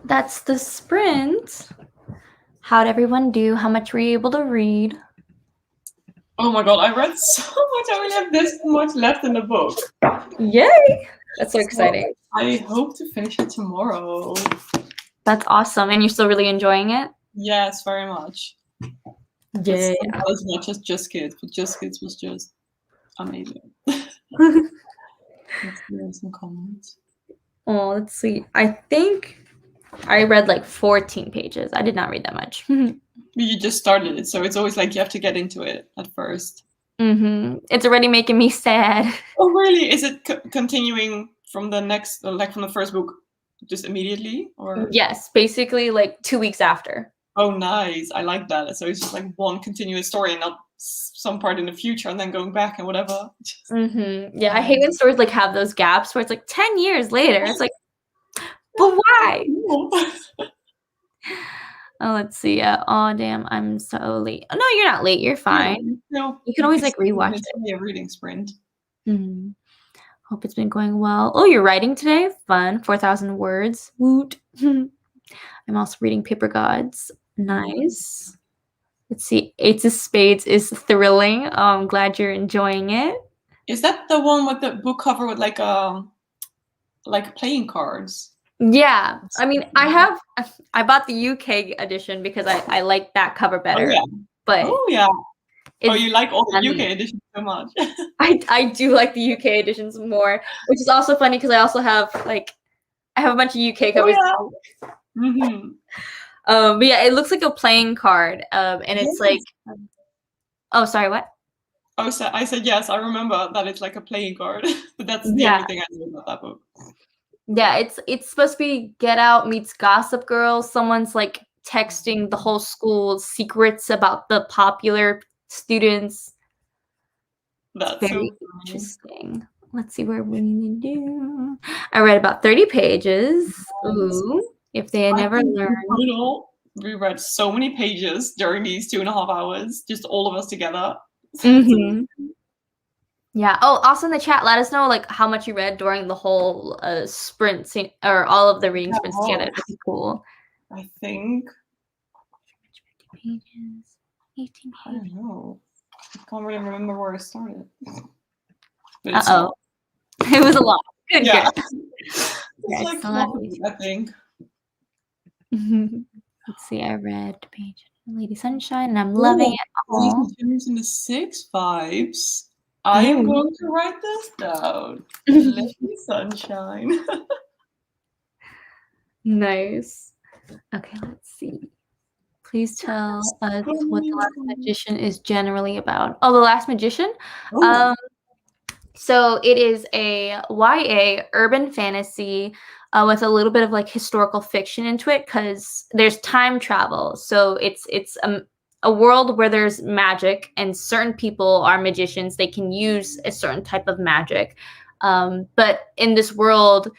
that's the sprint. How'd everyone do? How much were you able to read? Oh my god, I read so much. I only have this much left in the book. Yay! That's so exciting. I hope to finish it tomorrow. That's awesome. And you're still really enjoying it? Yes, very much. Yay. Not as much as Just Kids, but Just Kids was just amazing. Let's hear some comments. Oh, that's sweet. I think I read like 14 pages. I did not read that much. You just started it, so it's always like you have to get into it at first. It's already making me sad. Oh, really? Is it continuing from the next, like from the first book, just immediately, or? Yes, basically like 2 weeks after. Oh, nice. I like that. So it's just like one continuous story and not some part in the future and then going back and whatever. Yeah, I hate when stories like have those gaps where it's like 10 years later. It's like, but why? Oh, let's see. Oh, damn, I'm so late. Oh, no, you're not late. You're fine. No, you can always like rewatch it. It's a reading sprint. Hope it's been going well. Oh, you're writing today? Fun. 4,000 words. Woot. I'm also reading Paper Gods. Nice. Let's see. Eight of Spades is thrilling. Oh, I'm glad you're enjoying it. Is that the one with the book cover with like playing cards? Yeah. I mean, I bought the UK edition because I like that cover better. Oh, yeah. But oh, you like all the UK editions so much. I do like the UK editions more, which is also funny because I also have I have a bunch of UK covers. But yeah, it looks like a playing card, and it's like, oh, sorry, what? Oh, so I said yes. I remember that it's like a playing card, but that's the only thing I know about that book. Yeah, it's supposed to be Get Out meets Gossip Girl. Someone's like texting the whole school secrets about the popular students. That's very interesting. Let's see where we need to do. I read about 30 pages. Ooh, if they had never learned. We read so many pages during these 2.5 hours, just all of us together. Yeah. Oh, also in the chat, let us know like how much you read during the whole sprint or all of the reading sprints together. That'd be cool. I think. 18 pages. I don't know. I can't really remember where I started. It was a lot. Good. Yeah. It's like 12, I think. Let's see. I read page Lady Sunshine, and I'm loving it. In the 6 vibes. I am going to write this down. Lady Sunshine. Nice. Okay, let's see. Please tell us what The Last Magician is generally about. Oh, The Last Magician? So it is a YA urban fantasy with a little bit of like historical fiction into it because there's time travel. So it's a world where there's magic and certain people are magicians. They can use a certain type of magic. But in this world,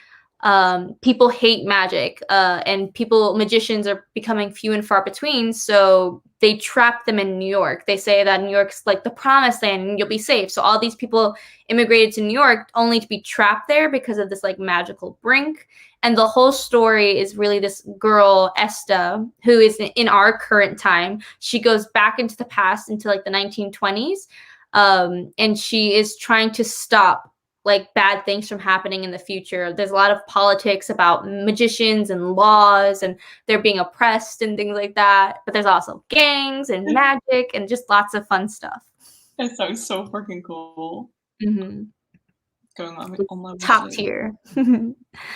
people hate magic and magicians are becoming few and far between. So they trap them in New York. They say that New York's like the promised land and you'll be safe. So all these people immigrated to New York only to be trapped there because of this like magical brink. And the whole story is really this girl, Esta, who is in our current time. She goes back into the past into like the 1920s. And she is trying to stop like bad things from happening in the future. There's a lot of politics about magicians and laws and they're being oppressed and things like that. But there's also gangs and magic and just lots of fun stuff. That sounds so freaking cool. Going on my top tier.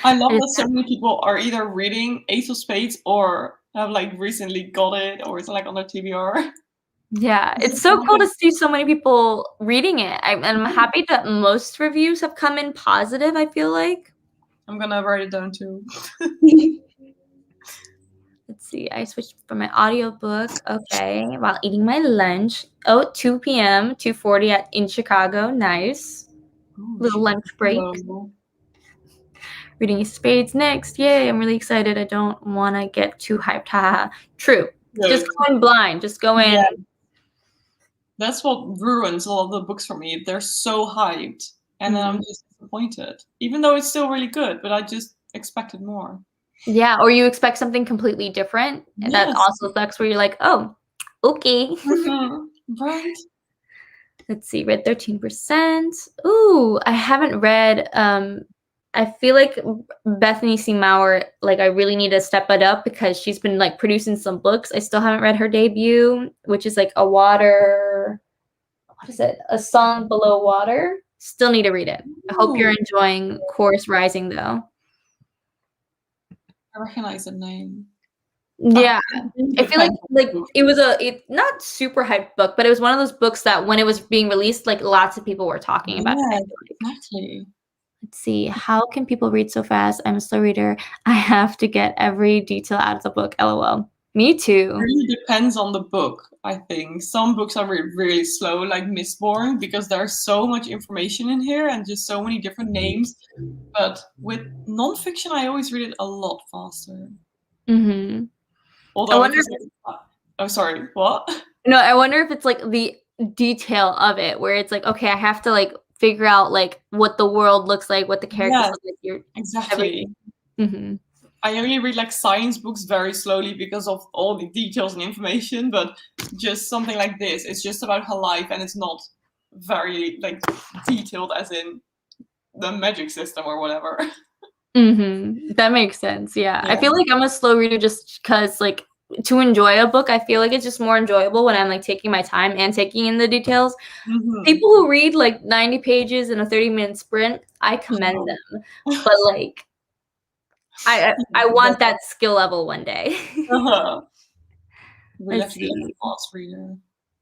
I love that so many people are either reading Ace of Spades or have like recently got it or it's like on their TBR. Yeah, it's so cool to see so many people reading it. I'm happy that most reviews have come in positive, I feel like. I'm gonna write it down too. Let's see, I switched from my audiobook, okay, while eating my lunch. Oh, 2 p.m., 2:40 in Chicago, nice. Little lunch break. Reading Spades next, yay, I'm really excited. I don't want to get too hyped, haha. True, just go in blind, just go in. Yeah. That's what ruins a lot of the books for me. They're so hyped, and then I'm just disappointed. Even though it's still really good, but I just expected more. Yeah, or you expect something completely different. And that Yes. also sucks where you're like, oh, okay. Right. Let's see, read 13%. Ooh, I haven't read I feel like Bethany C. Maurer, like I really need to step it up because she's been like producing some books. I still haven't read her debut, which is like what is it? A Song Below Water. Still need to read it. I hope you're Ooh, enjoying Chorus Rising though. I recognize the name. Yeah. I feel Depends on the like book. it was a not super hyped book, but it was one of those books that when it was being released, like lots of people were talking about it. I Yes, feel like. exactly. Let's see. How can people read so fast? I'm a slow reader. I have to get every detail out of the book. LOL. Me too. Really depends on the book, I think. Some books I read really slow, like Mistborn, because there's so much information in here and just so many different names. But with nonfiction, I always read it a lot faster. Mm-hmm. I Although if wonder it's like, oh, sorry, what? No, I wonder if it's like the detail of it where it's like, okay, I have to like figure out like what the world looks like, what the characters Yes, look like, your exactly. everything. Mm-hmm. I only read like science books very slowly because of all the details and information, but just something like this, it's just about her life and it's not very like detailed as in the magic system or whatever. Mm-hmm. That makes sense. Yeah. I Yeah. feel like I'm a slow reader just because like to enjoy a book, I feel like it's just more enjoyable when I'm like taking my time and taking in the details. Mm-hmm. People who read like 90 pages in a 30-minute sprint, I commend them. But like I want that skill level one day. Uh-huh. Really have Let's to be like see. a fast reader.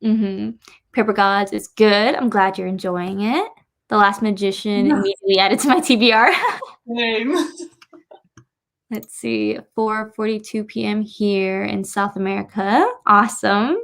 Mm-hmm. Paper Gods is good. I'm glad you're enjoying it. The Last Magician Yeah. immediately added to my TBR. Same. Let's see, 4:42 p.m. here in South America. Awesome.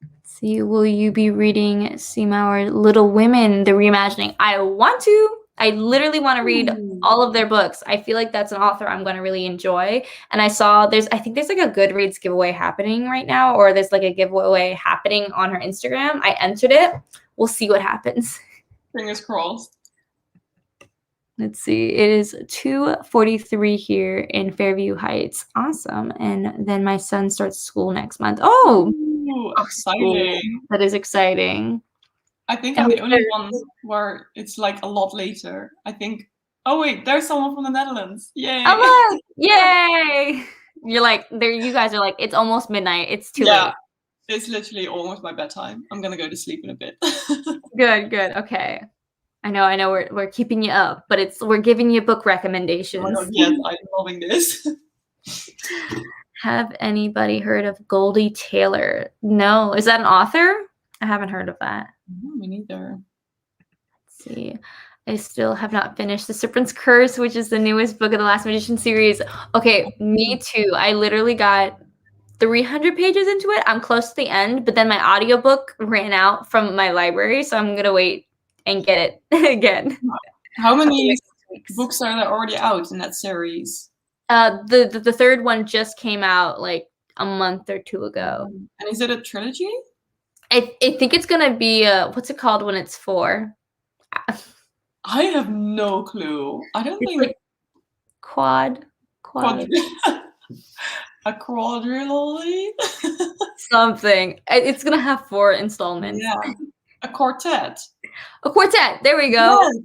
Let's see, will you be reading Seymour Little Women, the reimagining? I want to. I literally want to read Ooh. all of their books. I feel like that's an author I'm going to really enjoy. And I saw I think there's like a Goodreads giveaway happening right now, or there's like a giveaway happening on her Instagram. I entered it. We'll see what happens. Fingers crossed. Let's see. It is 2:43 here in Fairview Heights. Awesome. And then my son starts school next month. Oh, Ooh, school. exciting. That is exciting. I think I I'm hope the only one where it's like a lot later. I think. Oh wait, there's someone from the Netherlands. Yay! Oh, look! Yay! You're like, there. You guys are like, it's almost midnight. It's too late. It's literally almost my bedtime. I'm gonna go to sleep in a bit. Good, good. Okay. I know. We're keeping you up, but we're giving you book Oh recommendations. my god, yes, I'm loving this. Have anybody heard of Goldie Taylor? No. Is that an author? I haven't heard of that. No, me neither. Let's see. I still have not finished The Serpent's Curse, which is the newest book of the Last Magician series. Okay, me too. I literally got 300 pages into it. I'm close to the end, but then my audiobook ran out from my library, so I'm going to wait and get it again. How many books are there already out in that series? The third one just came out like a month or two ago. And is it a trilogy? I think it's going to be, what's it called when it's 4? I have no clue. I don't It's think like quad. a quadrilogy? Something. It's going to have 4 installments. Yeah. A quartet. A quartet. There we go. Yes.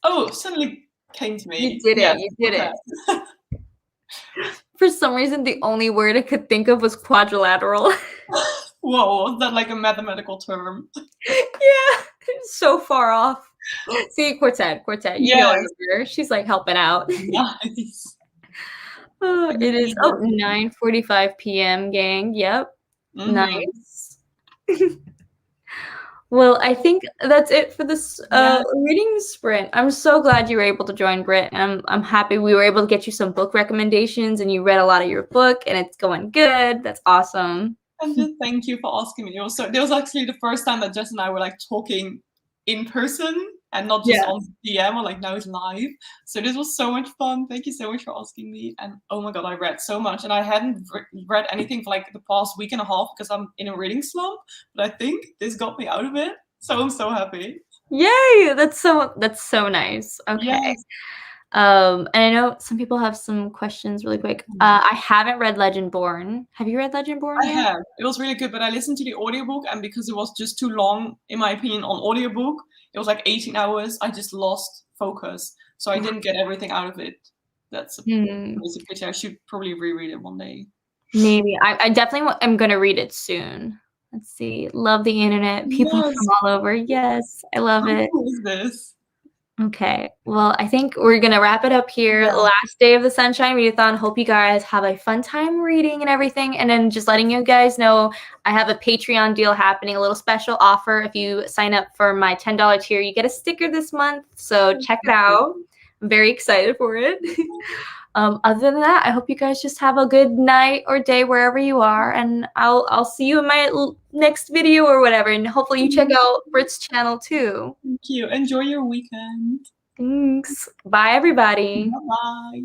Oh, suddenly came to me. You did it. Yes, You did quartet. it. For some reason, the only word I could think of was quadrilateral. Whoa, was that like a mathematical term? Yeah, so far off. See, quartet. You know her. She's like helping out. Nice. Oh, it is 9:45 p.m. gang. Yep. Mm-hmm. Nice. Well, I think that's it for this reading sprint. I'm so glad you were able to join, Britt. And I'm happy we were able to get you some book recommendations and you read a lot of your book and it's going good. That's awesome. And just thank you for asking me. Also, it was actually the first time that Jess and I were like talking in person and not just on DM or like now it's live. So this was so much fun. Thank you so much for asking me. And oh my god, I read so much, and I hadn't read anything for like the past week and a half because I'm in a reading slump. But I think this got me out of it, so I'm so happy. Yay! That's so nice. Okay. Yes. And I know some people have some questions really quick. I haven't read Legendborn. Have you read Legendborn I yet? have. It was really good, but I listened to the audiobook, and because it was just too long, in my opinion, on audiobook, it was like 18 hours. I just lost focus. So I didn't get everything out of it. That's a pity. I should probably reread it one day. Maybe. I definitely am going to read it soon. Let's see. Love the internet. People from all over. Yes, I love it. Who is this? Okay. Well, I think we're going to wrap it up here. Yeah. Last day of the Sunshine Readathon. Hope you guys have a fun time reading and everything. And then just letting you guys know, I have a Patreon deal happening, a little special offer. If you sign up for my $10 tier, you get a sticker this month. So check it out. I'm very excited for it. Other than that, I hope you guys just have a good night or day wherever you are, and I'll see you in my next video or whatever, and hopefully you check out Britt's channel too. Thank you. Enjoy your weekend. Thanks. Bye, everybody. Bye-bye.